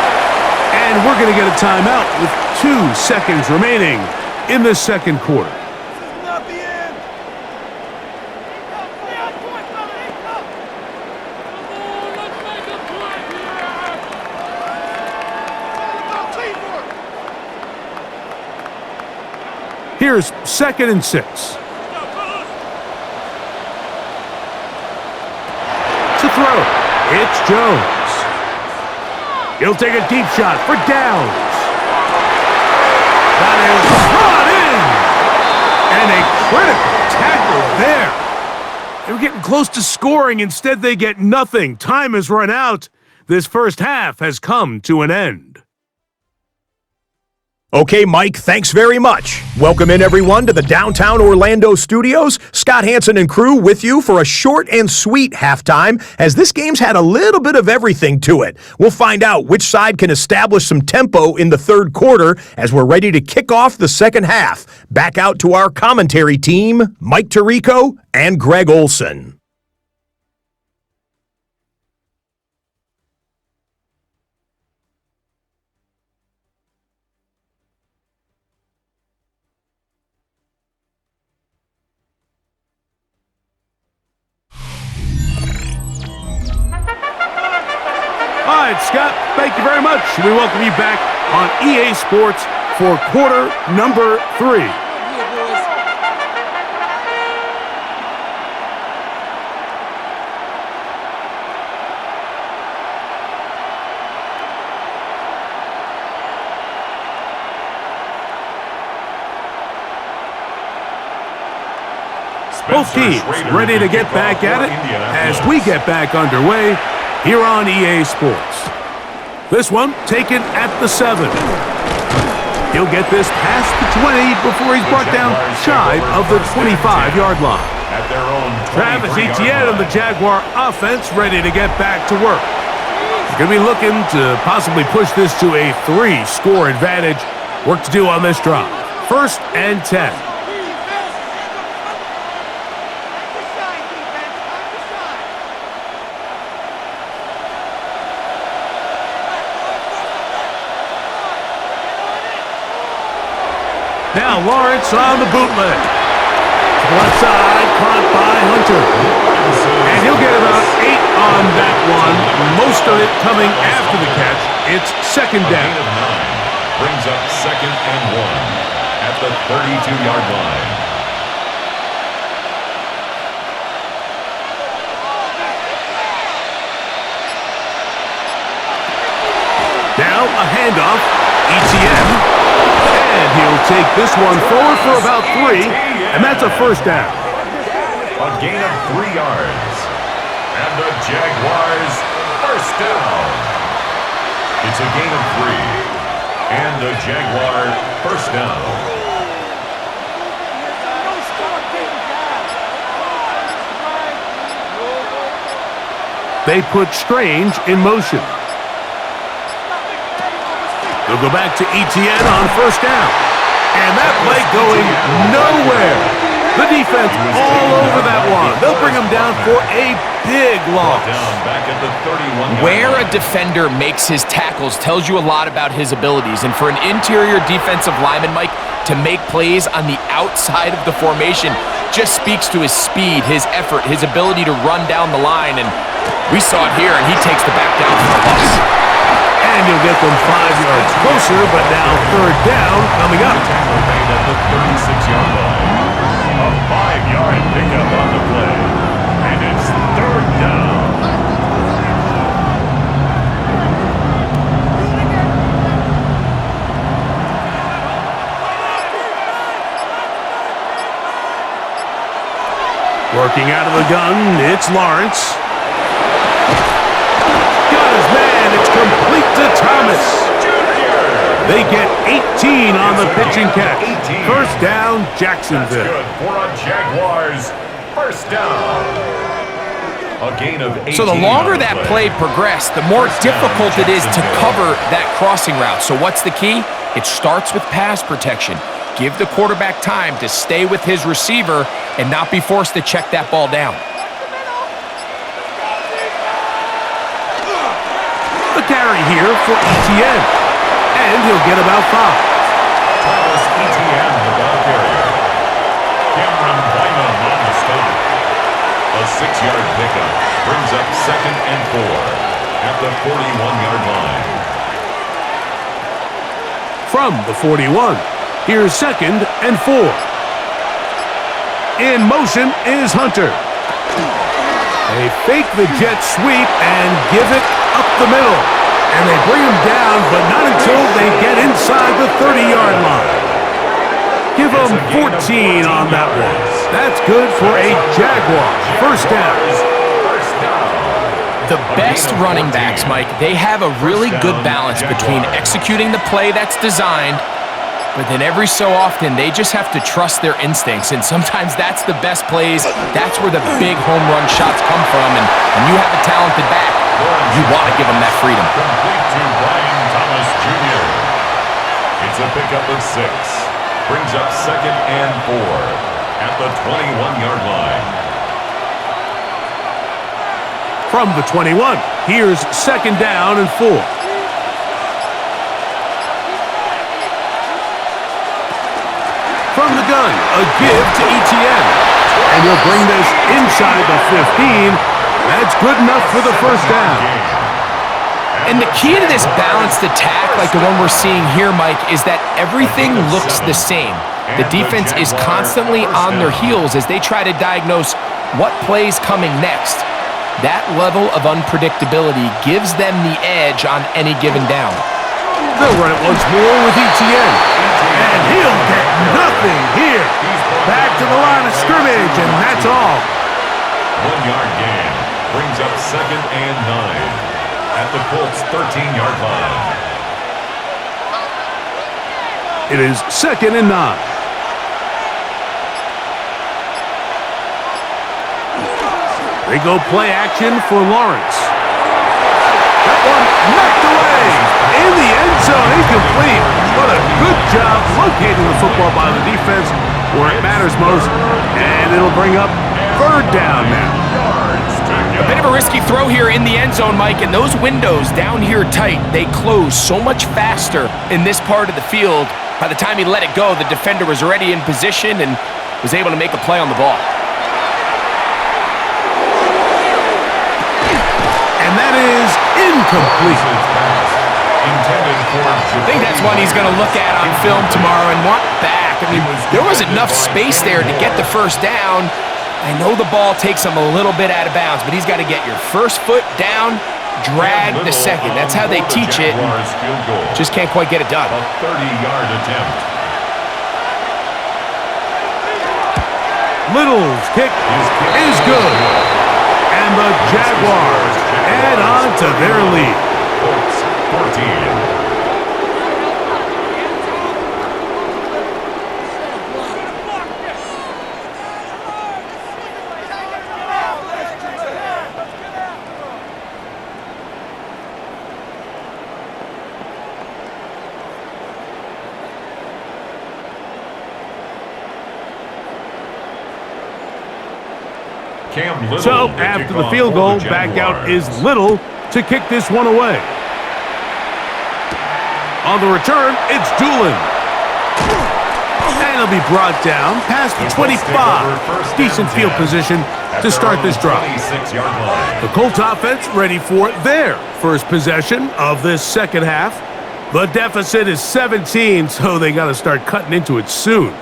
And we're going to get a timeout with 2 seconds remaining in the second quarter. Here's 2nd and 6. To throw, it's Jones. He'll take a deep shot for downs. That is brought in. And a critical tackle there. They were getting close to scoring. Instead, they get nothing. Time has run out. This first half has come to an end. Okay, Mike, thanks very much. Welcome in, everyone, to the downtown Orlando studios. Scott Hansen and crew with you for a short and sweet halftime, as this game's had a little bit of everything to it. We'll find out which side can establish some tempo in the third quarter as we're ready to kick off the second half. Back out to our commentary team, Mike Tirico and Greg Olson. All right, Scott, thank you very much. We welcome you back on EA Sports for quarter number 3. Both teams ready to get back at it as we get back underway here on EA Sports. This one taken at the 7. He'll get this past the 20 before he's brought down shy of the 25-yard line. Travis Etienne of the Jaguar offense ready to get back to work. He's going to be looking to possibly push this to a 3-score advantage. Work to do on this drive. 1st and 10. Now Lawrence on the bootleg. To the left side, caught by Hunter. And he'll get about 8 on that one. Most of it coming after the catch. It's 2nd down. Brings up 2nd and 1 at the 32-yard line. Now a handoff. Etienne. And he'll take this one forward for about 3, and that's a 1st down. A gain of 3 yards. And the Jaguars 1st down. It's a gain of 3. And the Jaguar 1st down. They put Strange in motion. They'll go back to Etienne on 1st down. And that play going nowhere. The defense all over that one. They'll bring him down for a big loss. Where a defender makes his tackles tells you a lot about his abilities. And for an interior defensive lineman, Mike, to make plays on the outside of the formation just speaks to his speed, his effort, his ability to run down the line. And we saw it here, and he takes the back down for a loss. And you'll get them 5 yards closer, but now 3rd down coming up. Tackle made at the 36-yard line. A 5-yard pickup on the play. And it's 3rd down. Working out of the gun, it's Lawrence. Got his man, it's complete to Thomas. They get 18 on the pitch and catch. First down, Jacksonville. That's good for a Jaguars first down. A gain of 18. So the longer that play progressed, the more difficult it is to cover that crossing route. So what's the key? It starts with pass protection. Give the quarterback time to stay with his receiver and not be forced to check that ball down. The carry here for ETN. And he'll get about 5. Thomas ETN, the ball carrier. Cameron Bynum on the stop. A 6-yard pickup brings up 2nd and 4 at the 41-yard line. From the 41, here's 2nd and 4. In motion is Hunter. They fake the jet sweep and give it up the middle. And they bring him down, but not until they get inside the 30-yard line. Give them 14 on that one. That's good for a Jaguar first down. The best running backs, Mike, they have a really good balance between executing the play that's designed, but then every so often they just have to trust their instincts, and sometimes that's the best plays. That's where the big home run shots come from, and when you have a talented back, you want to give them that freedom. Complete to Brian Thomas Jr. It's a pickup of 6. Brings up 2nd and 4 at the 21-yard line. From the 21, here's 2nd down and 4. From the gun, a give to ETN. And he'll bring this inside the 15. That's good enough for the first down. And the key to this balanced attack, like the one we're seeing here, Mike, is that everything looks the same. The defense is constantly on their heels as they try to diagnose what play's coming next. That level of unpredictability gives them the edge on any given down. They'll run it once more with ETN. And he'll get nothing here. Back to the line of scrimmage, and that's all. 1-yard gain brings up 2nd and 9 at the Colts 13-yard line. It is 2nd and 9. They go play action for Lawrence. That one knocked away in the end zone, incomplete. What a good job locating the football by the defense where it matters most. And it'll bring up 3rd down now. A bit of a risky throw here in the end zone, Mike, and those windows down here tight, they close so much faster in this part of the field. By the time he let it go, the defender was already in position and was able to make a play on the ball. And that is incomplete. I think that's one he's going to look at on film tomorrow and want back. I mean, there was enough space there to get the first down. I know the ball takes him a little bit out of bounds, but he's got to get your first foot down, drag the second. That's how they teach it. Just can't quite get it done. A 30-yard attempt. Little's kick is good. And the Jaguars add on to their lead. Colts 14. So, after the field goal, back out is Little to kick this one away. On the return, it's Doolin. And he'll be brought down past the 25. Decent field position to start this drive. The Colts offense ready for their first possession of this second half. The deficit is 17, so they got to start cutting into it soon.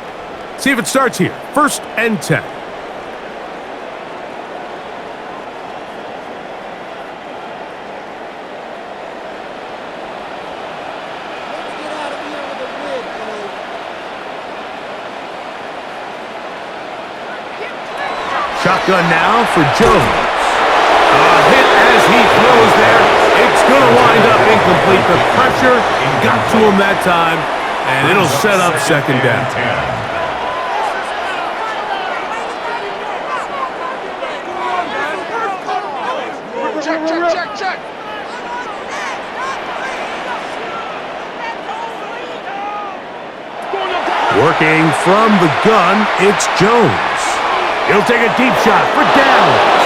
See if it starts here. 1st and 10. Shotgun now for Jones. Hit as he throws there. It's going to wind up incomplete. The pressure got to him that time, and it'll set up second down. Check. Working from the gun, it's Jones. He'll take a deep shot for downs.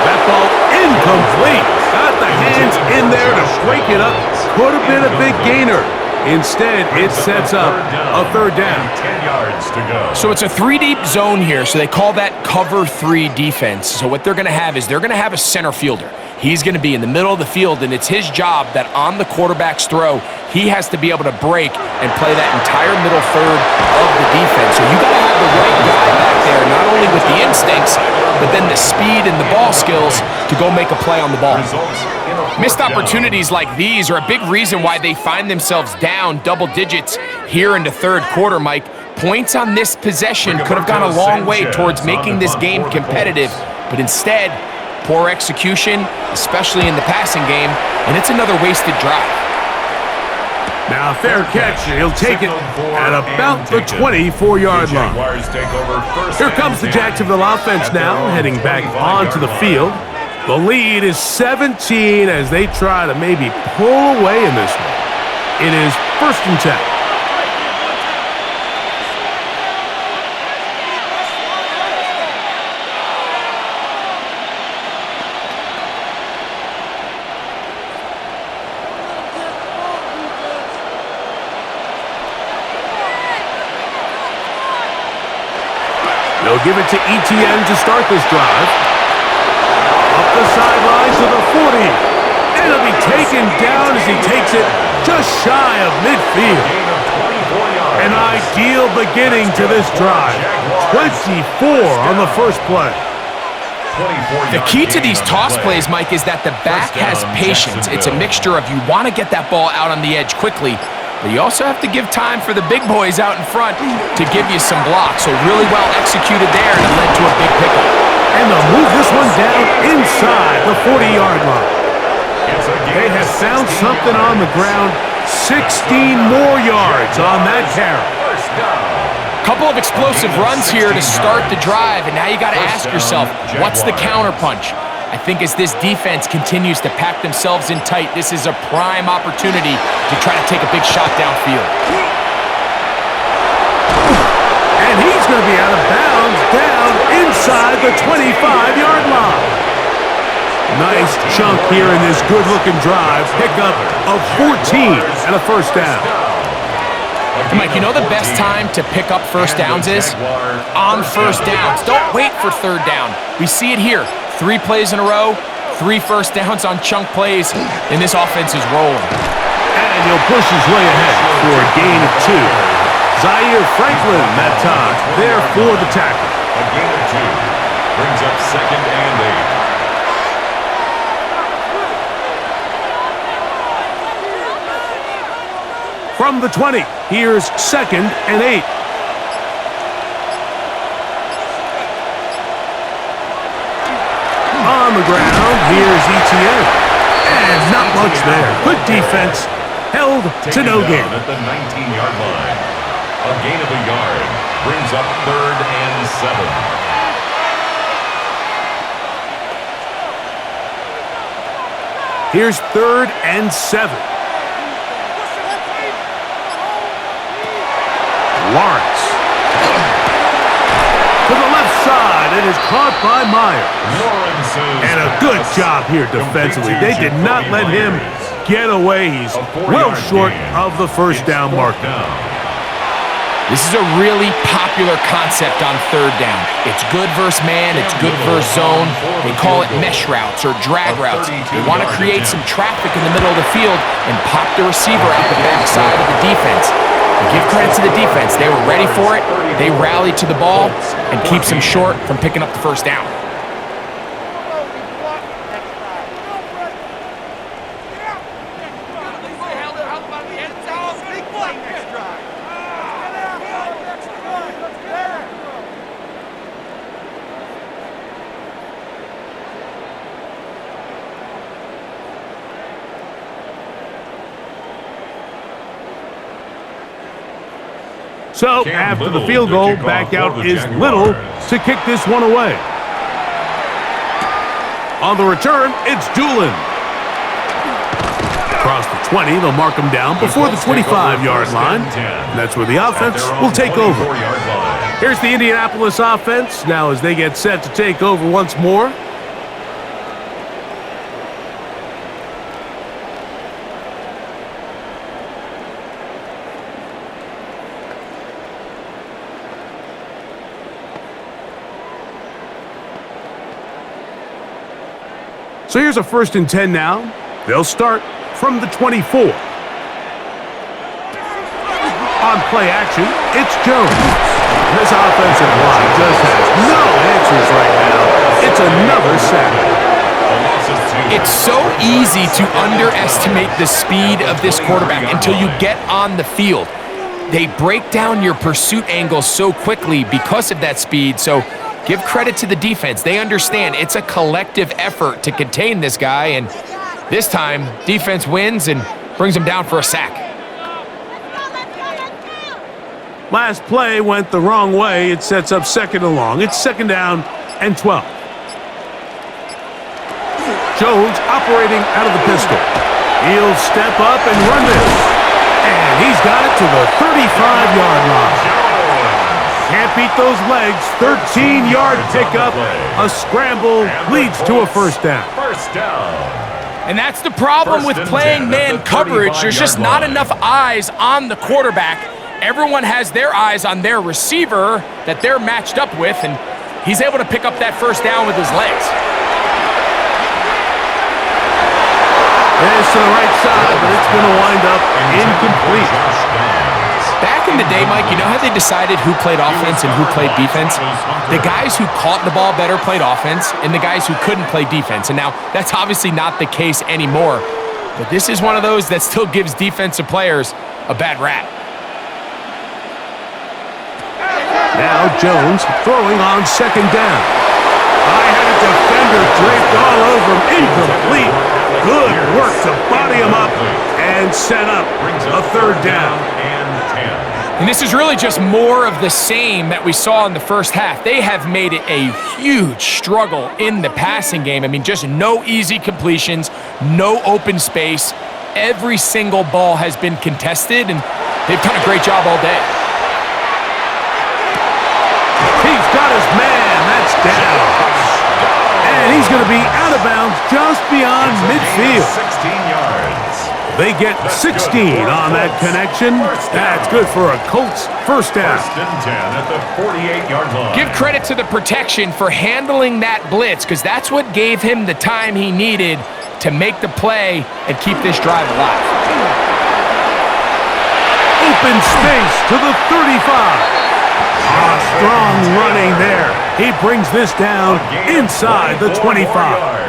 That ball incomplete. Got the hands in there to break it up. Could have been a big gainer. Instead, it sets up a third down. 10 yards to go. So it's a 3-deep zone here, so they call that cover 3 defense. So what they're going to have is they're going to have a center fielder. He's going to be in the middle of the field, and it's his job that on the quarterback's throw, he has to be able to break and play that entire middle third of the defense. So you got to have the right guy back there, not only with the instincts, but then the speed and the ball skills to go make a play on the ball. Missed opportunities like these are a big reason why they find themselves down double digits here in the third quarter, Mike. Points on this possession could have gone a long way towards making this game competitive, but instead, poor execution, especially in the passing game, and it's another wasted drive. Now, fair catch. He'll take it at about the 24-yard line. Here comes the Jacksonville offense now, heading back onto the field. The lead is 17 as they try to maybe pull away in this one. It is 1st and 10. They'll give it to Etienne to start this drive. Up the sideline to the 40. And it'll be taken down as he takes it just shy of midfield. An ideal beginning to this drive. 24 on the first play. The key to these toss plays, Mike, is that the back has patience. It's a mixture of you want to get that ball out on the edge quickly, but you also have to give time for the big boys out in front to give you some blocks. So really well executed there, and it led to a big pickup. And they'll move this one down inside the 40-yard line. They have found something on the ground. 16 more yards on that carry. Couple of explosive runs here to start the drive, and now you got to ask yourself, what's the counterpunch? I think as this defense continues to pack themselves in tight, this is a prime opportunity to try to take a big shot downfield. And he's going to be out of bounds down inside the 25-yard line. Nice chunk here in this good-looking drive. Pickup of 14 and a first down. Mike, you know the best time to pick up first downs is? On first downs. Don't wait for third down. We see it here. 3 plays in a row, 3 first downs on chunk plays, and this offense is rolling. And he'll push his way ahead for a gain of 2. Zaire Franklin that time, there for the tackle. A gain of 2 brings up 2nd and 8. From the 20, here's 2nd and 8. On the ground, here's Etienne. And not much there. Good defense. Held to no gain. At the 19-yard line. A gain of a yard brings up 3rd and 7. Here's 3rd and 7. Lawrence. To the left side, it is caught by Myers. And a good job here defensively. They did not let him get away. He's well short of the first down marker. This is a really popular concept on third down. It's good versus man, it's good versus zone. They call it mesh routes or drag routes. They want to create some traffic in the middle of the field and pop the receiver out the backside of the defense. Give credit to the defense. They were ready for it. They rallied to the ball and keeps them short from picking up the first down. So, after the field goal, back out is Little to kick this one away. On the return, it's Doolin. Across the 20, they'll mark him down before the 25-yard line. And that's where the offense will take over. Here's the Indianapolis offense now as they get set to take over once more. So here's a 1st and 10 now. They'll start from the 24. On play action, it's Jones. This offensive line just has no answers right now. It's another sack. It's so easy to underestimate the speed of this quarterback until you get on the field. They break down your pursuit angle so quickly because of that speed. So give credit to the defense. They understand it's a collective effort to contain this guy, and this time, defense wins and brings him down for a sack. Last play went the wrong way. It sets up 2nd and long. It's 2nd down and 12. Jones operating out of the pistol. He'll step up and run this. And he's got it to the 35-yard line. Can't beat those legs. 13-yard pickup. A scramble leads to a 1st down. First down. And that's the problem with playing man coverage. There's just not enough eyes on the quarterback. Everyone has their eyes on their receiver that they're matched up with, and he's able to pick up that 1st down with his legs. It's to the right side, but it's going to wind up incomplete. Back in the day, Mike, you know how they decided who played offense and who played defense? The guys who caught the ball better played offense, and the guys who couldn't play defense. And now, that's obviously not the case anymore. But this is one of those that still gives defensive players a bad rap. Now Jones throwing on 2nd down. I had a defender draped all over him. Incomplete. Good work to body him up and set up a 3rd down. And this is really just more of the same that we saw in the first half. They have made it a huge struggle in the passing game. I mean, just no easy completions, no open space. Every single ball has been contested, and they've done a great job all day. He's got his man. That's down. And he's going to be out of bounds just beyond midfield. 16 yards. They get 16 on that connection. That's good for a Colts 1st down. 1st and 10 at the 48-yard line. Give credit to the protection for handling that blitz, because that's what gave him the time he needed to make the play and keep this drive alive. Open space to the 35. Strong running there. He brings this down inside the 25.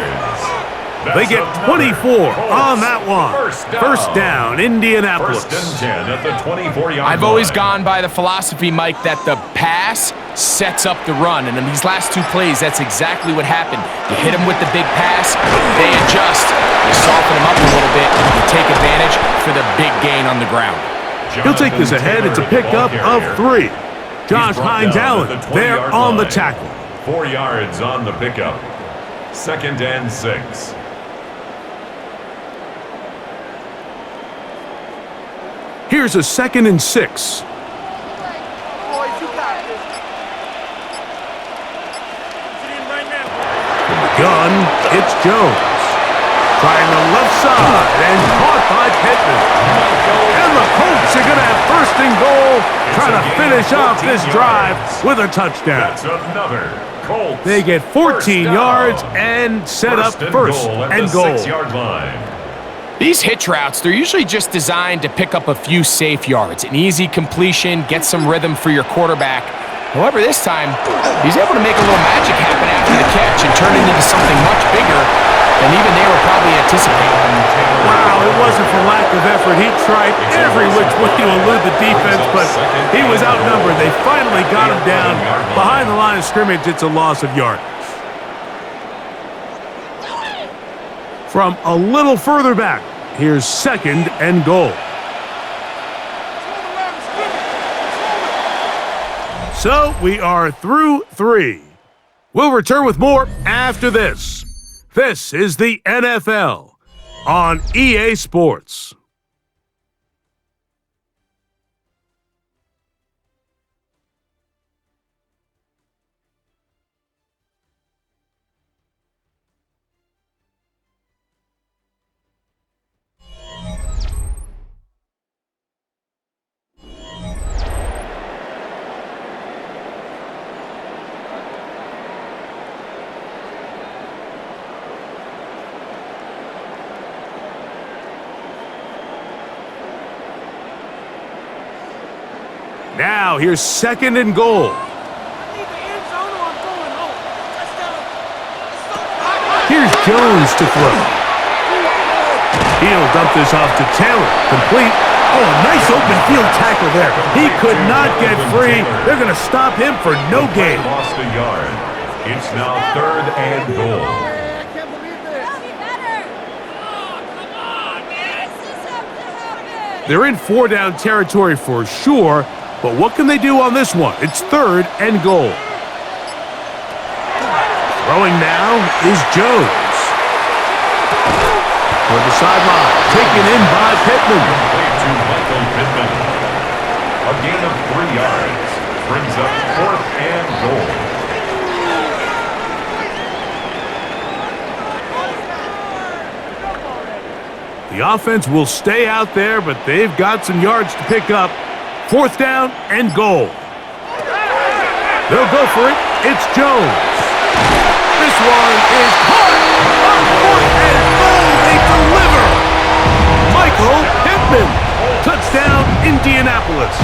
They get 24 on that one. 1st down, Indianapolis. 1st and 10 at the 24-yard line. I've always gone by the philosophy, Mike, that the pass sets up the run. And in these last 2 plays, that's exactly what happened. You hit them with the big pass, they adjust, you soften them up a little bit, and you take advantage for the big gain on the ground. He'll take this ahead. It's a pickup of 3. Josh Hines Allen there on the tackle. 4 yards on the pickup. 2nd and 6. Here's a 2nd and 6. From the gun, it's Jones. Trying the left side and caught by Pittman. And the Colts are going to have 1st and goal, trying to finish off this drive with a touchdown. That's another Colts. They get 14 yards and set up 1st and goal. 6-yard line. These hitch routes, they're usually just designed to pick up a few safe yards. An easy completion, get some rhythm for your quarterback. However, this time, he's able to make a little magic happen after the catch and turn it into something much bigger than even they were probably anticipating. Wow, it wasn't for lack of effort. He tried every which way to elude the defense, but he was outnumbered. They finally got him down behind the line of scrimmage. It's a loss of yardage. From a little further back, here's 2nd and goal. So we are through 3. We'll return with more after this. This is the NFL on EA Sports. Now, here's 2nd and goal. Here's Jones to throw. He'll dump this off to Taylor. Complete. Oh, a nice open field tackle there. He could not get free. They're going to stop him for no gain. Lost a yard. It's now 3rd and goal. They're in 4-down territory for sure, but what can they do on this one? It's 3rd and goal. Throwing now is Jones. For the sideline, taken in by Pittman. To Michael Pittman. A gain of 3 yards. Brings up 4th and goal. The offense will stay out there, but they've got some yards to pick up. 4th down and goal. They'll go for it. It's Jones. This one is caught. On 4th and goal, they deliver. Michael Pittman. Touchdown, Indianapolis.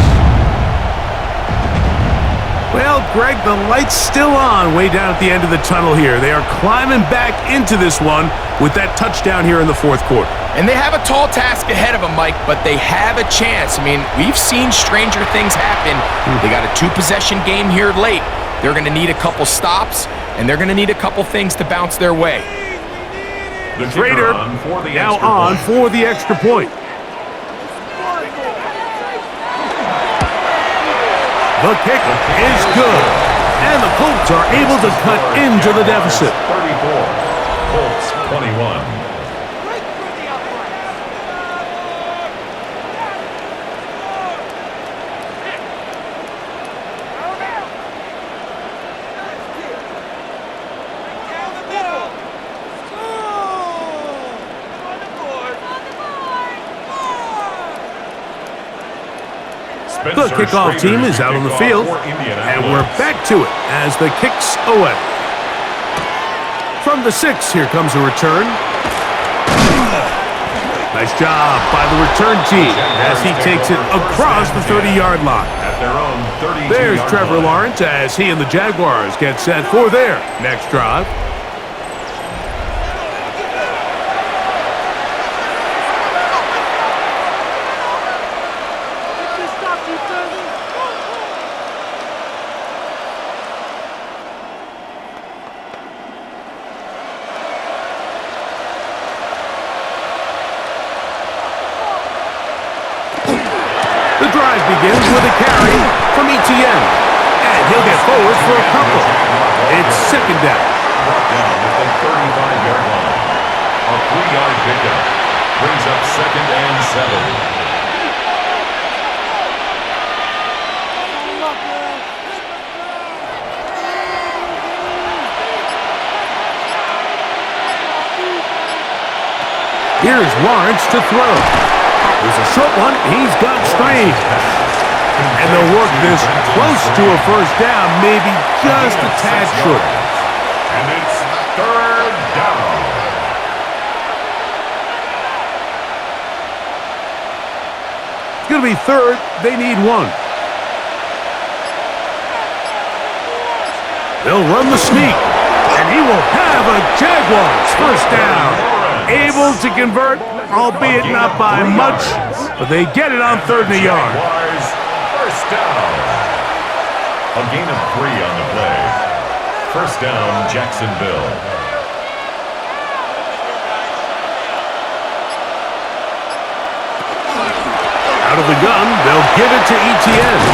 Well, Greg, the light's still on way down at the end of the tunnel here. They are climbing back into this one with that touchdown here in the 4th quarter. And they have a tall task ahead of them, Mike, but they have a chance. I mean, we've seen stranger things happen. They got a 2-possession game here late. They're going to need a couple stops, and they're going to need a couple things to bounce their way. The Trader now on for the extra point. The kick is good, and the Colts are able to cut into the deficit. 34, Colts 21. The kickoff team is out on the field, and we're back to it as the kick's away. From the 6, here comes a return. Nice job by the return team as he takes it across the 30-yard line. At their own 32-yard There's Trevor line. Lawrence as he and the Jaguars get set for their next drive. The drive begins with a carry from Etienne, and he'll get forward for a couple. It's 2nd down. Brought down at the 35-yard line. A 3-yard pickup brings up 2nd and 7. Here's Lawrence to throw. There's a short one. He's got strength. And they'll work this close to a 1st down, maybe just a tad short. And it's 3rd down. It's going to be 3rd. They need 1. They'll run the sneak, and he will have a Jaguars 1st down. Able to convert, albeit not by much, but they get it on 3rd and a yard. Jaguars 1st down. A gain of 3 on the play. 1st down, Jacksonville. Out of the gun, they'll give it to Etienne.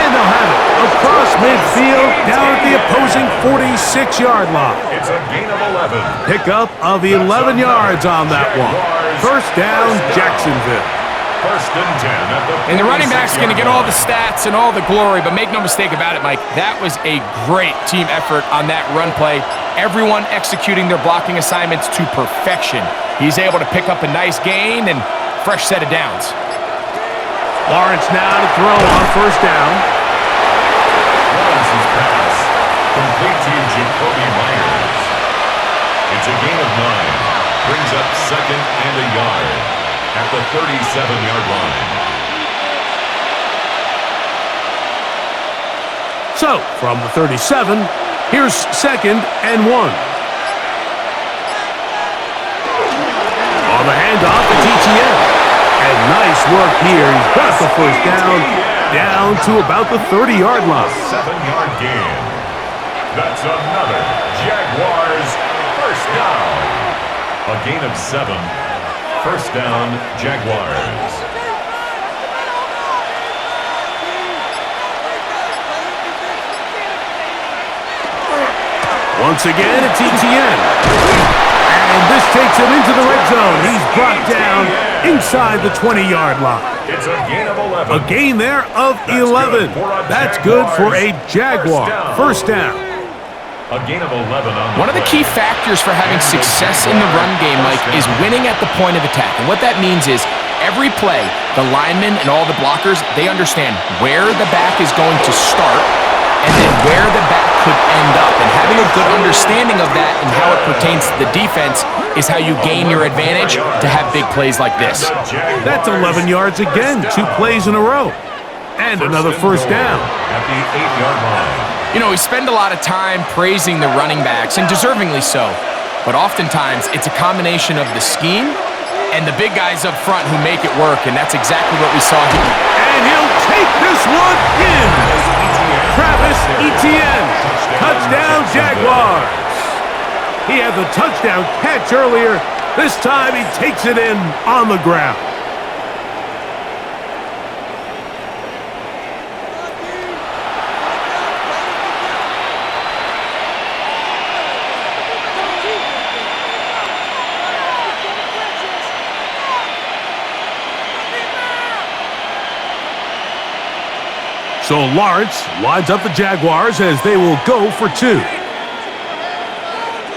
And they'll have it across midfield down at the opposing 46-yard line. It's a gain of 11. Pickup of 11 yards on that one. First down, Jacksonville. First and 10 at the And the running back's going to get all the 46-yard stats and all the glory, but make no mistake about it, Mike, that was a great team effort on that run play. Everyone executing their blocking assignments to perfection. He's able to pick up a nice gain and fresh set of downs. Lawrence now to throw on first down. Lawrence's pass complete to Jacoby Myers. It's a gain of 9. Brings up second and a yard at the 37-yard line. So, from the 37, here's second and 1. On the handoff, it's ETN. And nice work here. He's got the first down to about the 30-yard line. 7-yard gain. That's another Jaguars first down. A gain of 7. First down, Jaguars. Once again, it's ETN. And this takes him into the red zone. He's brought down inside the 20-yard line. It's a gain of 11. A gain there of 11. That's good for a Jaguar. First down. A gain of 11 on the One of the key factors for having success in the run game, Mike, is winning at the point of attack. And what that means is every play, the linemen and all the blockers, they understand where the back is going to start and then where the back could end up. And having a good understanding of that and how it pertains to the defense is how you gain your advantage to have big plays like this. That's 11 yards again, 2 plays in a row. And another first down. At the 8-yard line. You know, we spend a lot of time praising the running backs, and deservingly so. But oftentimes, it's a combination of the scheme and the big guys up front who make it work, and that's exactly what we saw here. And he'll take this one in. Travis Etienne. Touchdown, Jaguars. He had the touchdown catch earlier. This time he takes it in on the ground. So Lawrence lines up the Jaguars as they will go for 2.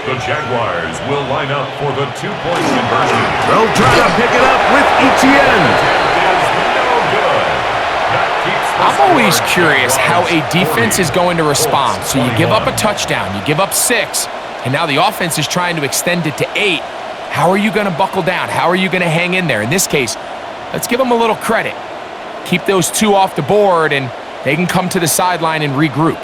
The Jaguars will line up for the 2-point conversion. They'll try to pick it up with Etienne. I'm always curious how a defense is going to respond. So you give up a touchdown, you give up 6, and now the offense is trying to extend it to 8. How are you going to buckle down? How are you going to hang in there? In this case, let's give them a little credit. Keep those 2 off the board, and they can come to the sideline and regroup.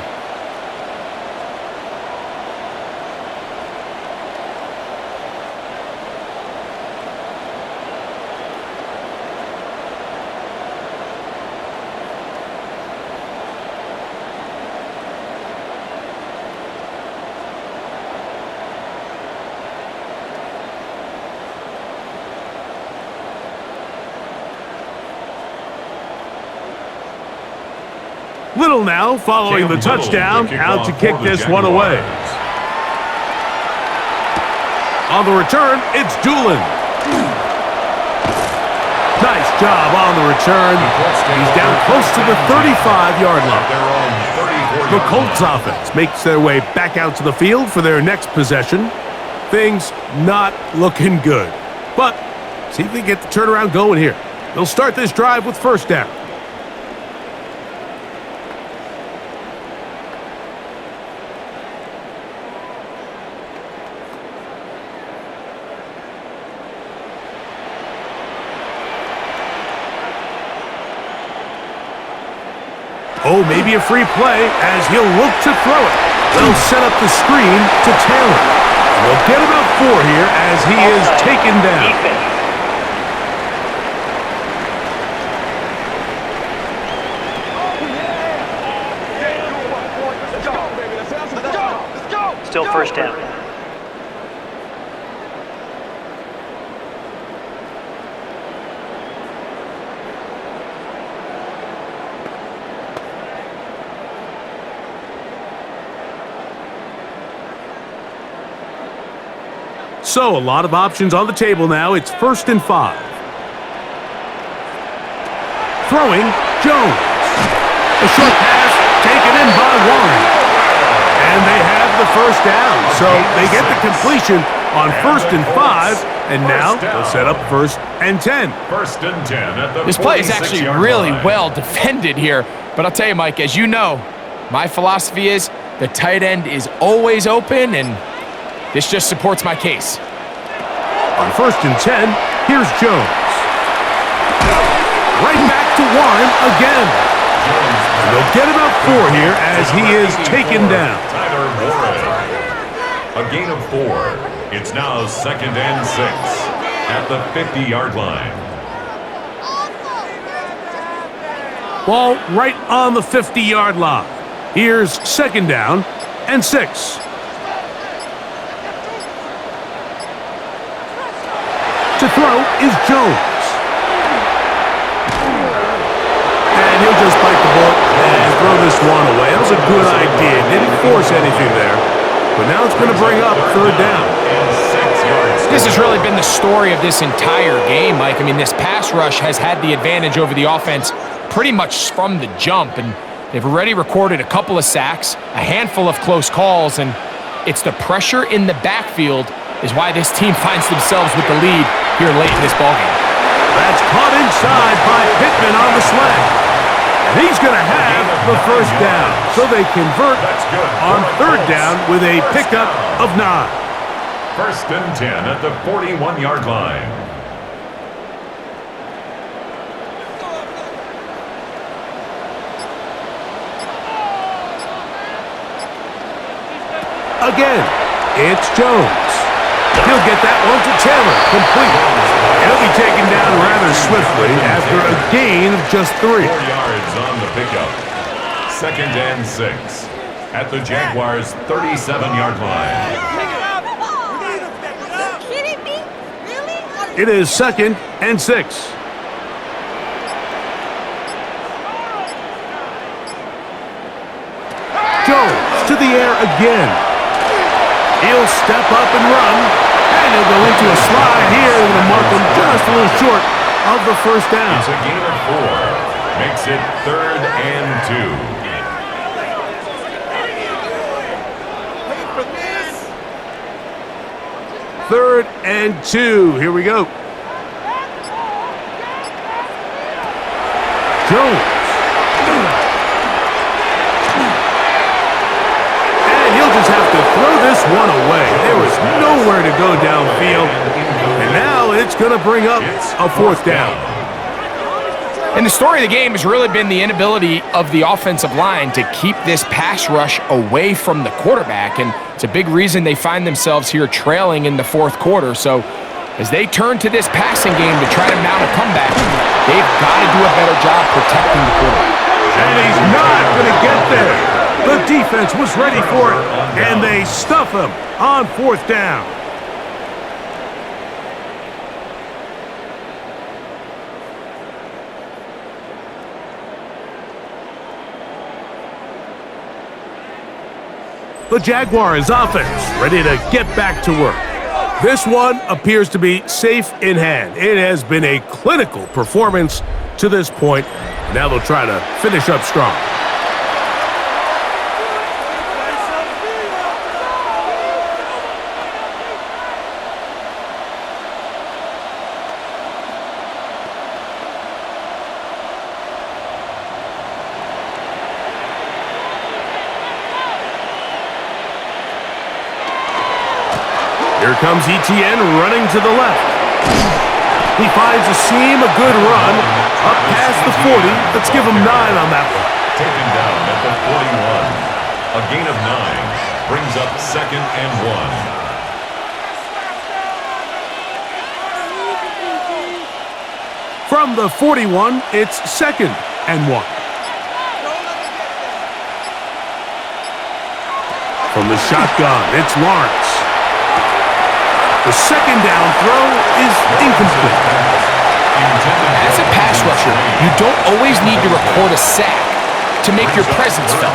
Little now following the touchdown, out to kick this one away. On the return, it's Doolin. Nice job on the return. He's down close to the 35-yard line. The Colts offense makes their way back out to the field for their next possession. Things not looking good. But see if they get the turnaround going here. They'll start this drive with first down. Oh, maybe a free play as he'll look to throw it. They'll set up the screen to Taylor. We'll get about 4 here as he is taken down. Still first down. So, a lot of options on the table now. It's 1st and 5. Throwing, Jones. A short pass taken in by Warren. And they have the first down. So, they get the completion on 1st and 5. And now they'll set up 1st and 10. 1st and 10 at the This play is actually 46-yard really line. well defended here. But I'll tell you, Mike, as you know, my philosophy is the tight end is always open, and this just supports my case. On 1st and 10, here's Jones. Right back to Warren again. And they'll get about 4 here as he is taken down. Tyler Warren. A gain of 4. It's now 2nd and 6 at the 50-yard line. Ball right on the 50-yard line. Here's 2nd down and 6. To throw is Jones. And he'll just bite the bullet and throw this one away. That was a good idea. Didn't force anything there. But now it's going to bring up 3rd down. This has really been the story of this entire game, Mike. I mean, this pass rush has had the advantage over the offense pretty much from the jump, and they've already recorded a couple of sacks, a handful of close calls, and it's the pressure in the backfield is why this team finds themselves with the lead here late in this ballgame. That's caught inside by Pittman on the slant. And he's going to have the 1st down. So they convert on 3rd down with a pickup of 9. 1st and 10 at the 41-yard line. Again, it's Jones. He'll get that one to Taylor, complete. He'll be taken down rather swiftly after a gain of just 3. 4 yards on the pickup. 2nd and 6 at the Jaguars' 37-yard line. It is 2nd and 6. Jones to the air again. He'll step up and run, and he'll go into a slide here and will mark him just a little short of the 1st down. It's a gain of 4. Makes it 3rd and 2. 3rd and 2. Here we go. Jones. And he'll just have to throw this one away. There was nowhere to go downfield. And now it's going to bring up a 4th down. And the story of the game has really been the inability of the offensive line to keep this pass rush away from the quarterback, and it's a big reason they find themselves here trailing in the 4th quarter. So as they turn to this passing game to try to mount a comeback, they've got to do a better job protecting the quarterback. And he's not going to get there. The defense was ready for it, and they stuff him on 4th down. The Jaguars offense ready to get back to work. This one appears to be safe in hand. It has been a clinical performance to this point. Now they'll try to finish up strong. Here comes ETN running to the left. He finds a seam, a good run, up past the 40. Let's give him 9 on that one. Taken down at the 41. A gain of 9 brings up 2nd and 1. From the 41, it's 2nd and 1. From the shotgun, it's Lawrence. The 2nd down throw is incomplete. As a pass rusher, you don't always need to record a sack to make your presence felt.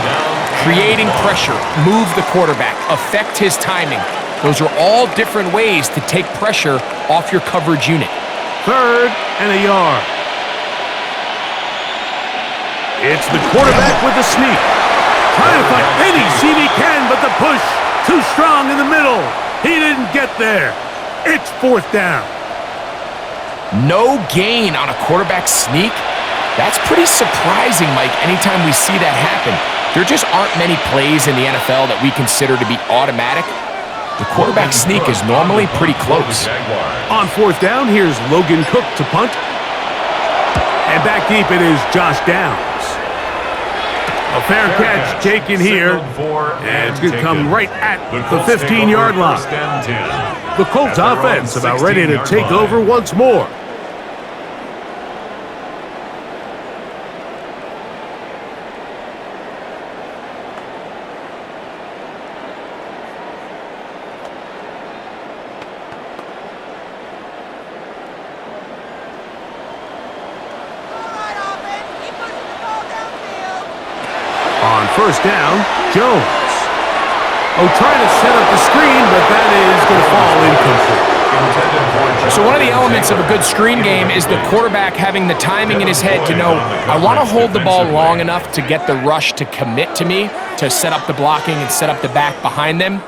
Creating pressure, move the quarterback, affect his timing. Those are all different ways to take pressure off your coverage unit. 3rd and a yard. It's the quarterback with the sneak. Trying to find any seam he can, but the push too strong in the middle. He didn't get there. It's 4th down. No gain on a quarterback sneak? That's pretty surprising, Mike, anytime we see that happen. There just aren't many plays in the NFL that we consider to be automatic. The quarterback sneak is normally pretty close. On 4th down, here's Logan Cook to punt. And back deep it is Josh Downs. A fair catch taken here, and it's going to come right at the 15-yard line. The Colts offense about ready to take over once more. On 1st down, Jones. Trying to set up the screen, but that is going to fall incomplete. So one of the elements of a good screen game is the quarterback having the timing in his head to know, I want to hold the ball long enough to get the rush to commit to me, to set up the blocking and set up the back behind them.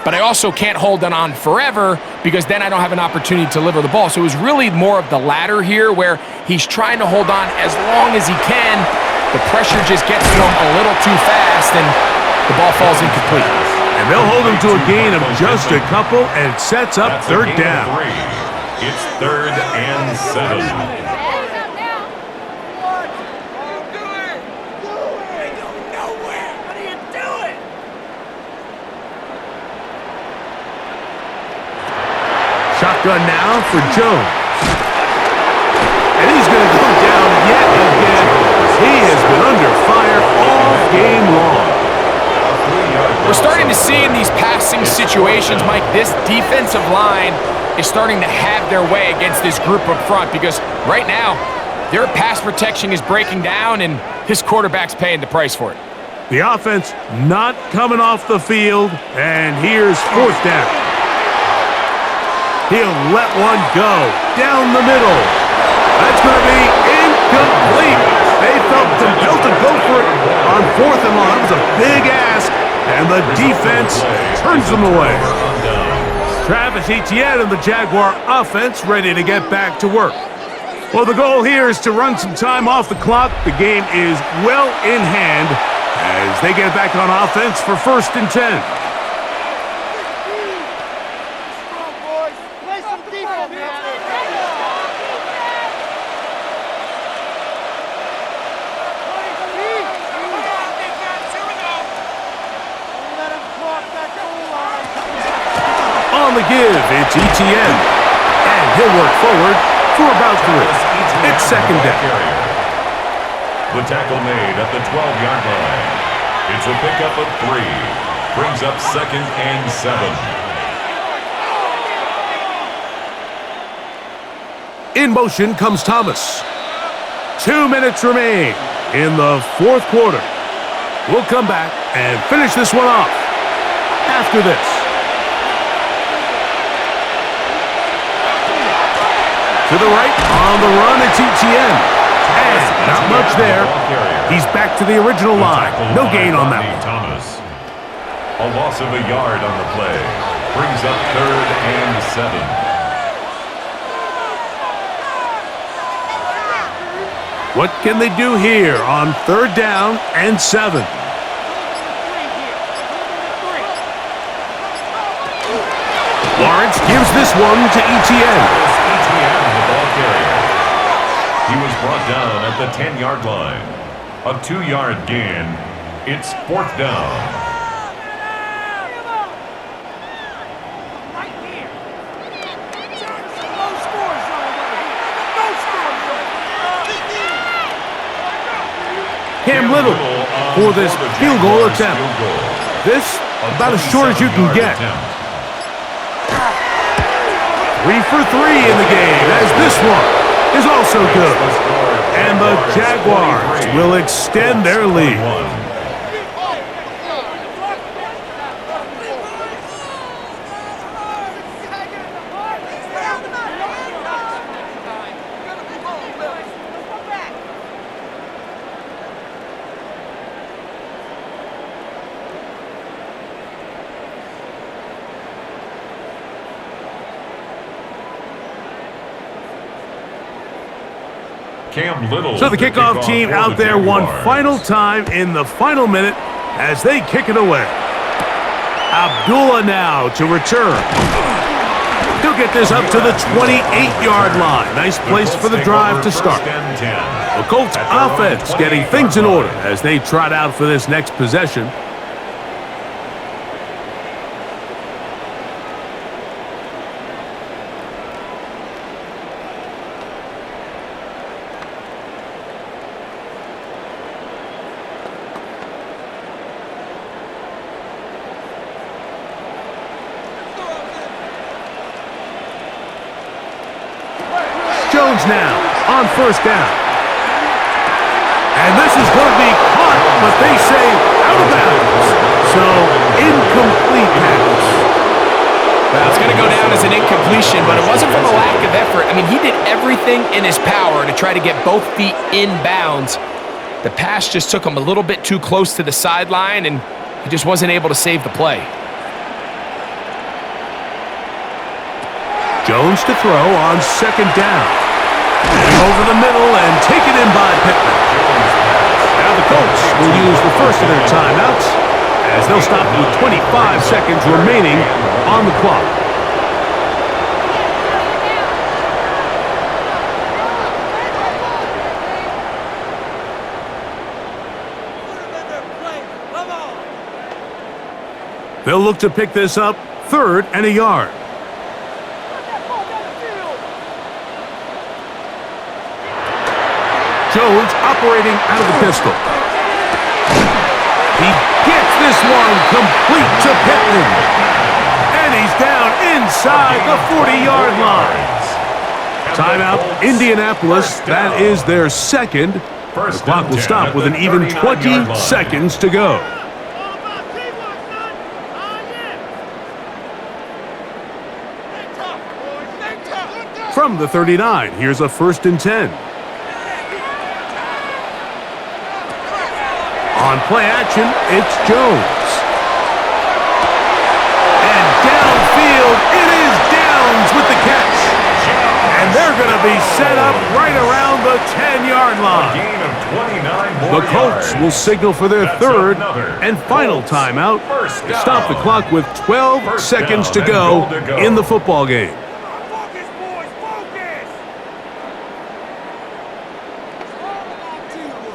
But I also can't hold it on forever because then I don't have an opportunity to deliver the ball. So it was really more of the latter here where he's trying to hold on as long as he can. The pressure just gets to him a little too fast and the ball falls incomplete. And they'll hold him to a gain of just a couple, and it sets up 3rd down. It's 3rd and 7. Shotgun now for Jones. And he's going to go down yet again. He has been under fire all game long. We're starting to see in these passing situations, Mike, this defensive line is starting to have their way against this group up front because right now, their pass protection is breaking down and his quarterback's paying the price for it. The offense not coming off the field, and here's 4th down. He'll let one go down the middle. That's going to be incomplete. They felt compelled to go for it on 4th and long. It was a big ask, and the defense turns them away. Travis Etienne and the Jaguar offense ready to get back to work. Well, the goal here is to run some time off the clock. The game is well in hand as they get back on offense for 1st and 10. On the give, it's Etienne. And he'll work forward for about 3. It's 2nd down. The tackle made at the 12-yard line. It's a pickup of 3. Brings up 2nd and 7. In motion comes Thomas. 2 minutes remain in the 4th quarter. We'll come back and finish this one off after this. To the right, on the run, it's Etienne. And not much there. He's back to the original line. No gain on that one. Thomas. A loss of a yard on the play. Brings up 3rd and 7. What can they do here on 3rd down and 7? Lawrence gives this one to Etienne. He was brought down at the 10-yard line. A 2-yard gain. It's 4th down. Cam Little for this field goal attempt. This about as short as you can get. 3 for 3 in the game, as this one is also good. And the Jaguars will extend their lead. Cam Little. So the kickoff team out there one final time in the final minute as they kick it away. Abdullah now to return. He'll get this up to the 28-yard line. Nice place for the drive to start. The Colts offense getting things in order as they trot out for this next possession. Jones now on first down. And this is going to be caught, but they say out of bounds. So, incomplete pass. Well, it's going to go down as an incompletion, but it wasn't from a lack of effort. I mean, he did everything in his power to try to get both feet in bounds. The pass just took him a little bit too close to the sideline, and he just wasn't able to save the play. Jones to throw on second down. Over the middle and taken in by Pittman. Now the Colts will use the first of their timeouts as they'll stop with 25 seconds remaining on the clock. They'll look to pick this up, 3rd and a yard. Jones operating out of the pistol. He gets this one complete to Pittman. And he's down inside the 40-yard line. Timeout, Indianapolis. That is their second. The clock will stop with an even 20 seconds to go. From the 39, here's a 1st and 10. On play action, it's Jones. And downfield, it is Downs with the catch. And they're going to be set up right around the 10-yard line. The Colts will signal for their 3rd and final timeout to stop the clock with 12 seconds to go in the football game.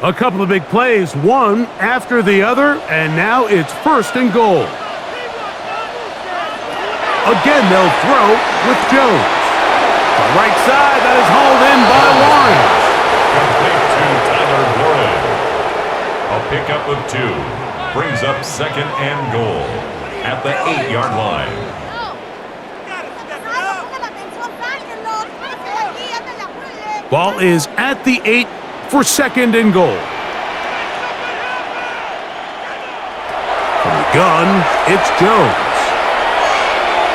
A couple of big plays, one after the other, and now it's 1st and goal. Again, they'll throw with Jones. The right side, that is hauled in by Warren. Complete to Tyler Warren. A pickup of 2. Brings up 2nd and goal at the 8-yard line. Ball is at the 8 for 2nd and goal. From the gun, it's Jones.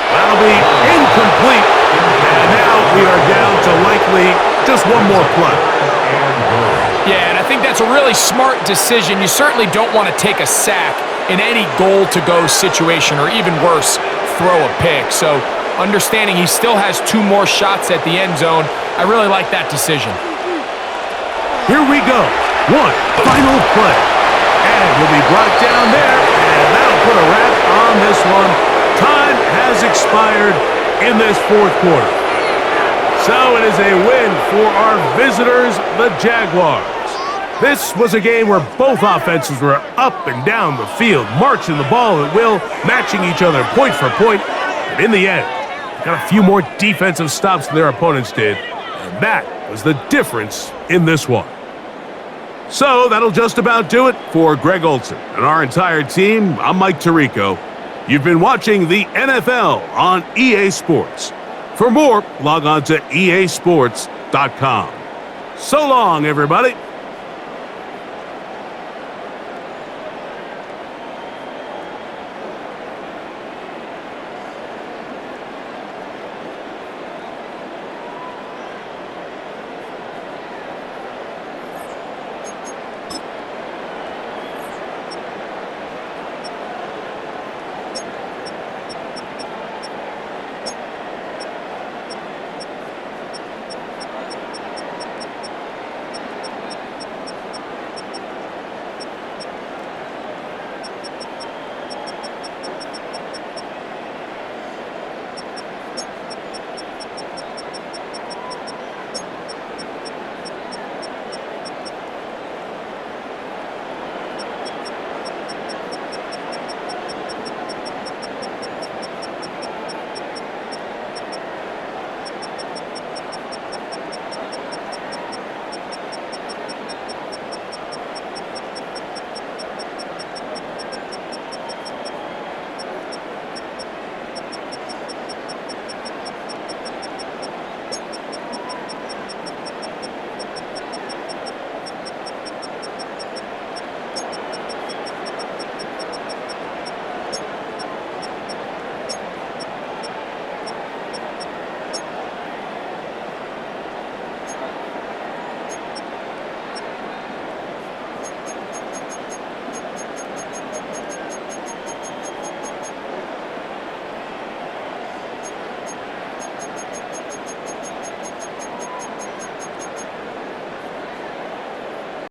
That'll be incomplete. And now we are down to likely just one more play. Yeah, and I think that's a really smart decision. You certainly don't want to take a sack in any goal-to-go situation, or even worse, throw a pick. So understanding he still has 2 more shots at the end zone, I really like that decision. Here we go. One final play. And we'll be brought down there, and that'll put a wrap on this one. Time has expired in this 4th quarter. So it is a win for our visitors, the Jaguars. This was a game where both offenses were up and down the field, marching the ball at will, matching each other point for point. But in the end, got a few more defensive stops than their opponents did. And that was the difference in this one. So that'll just about do it for Greg Olson and our entire team. I'm Mike Tirico. You've been watching the NFL on EA Sports. For more, log on to easports.com. So long, everybody.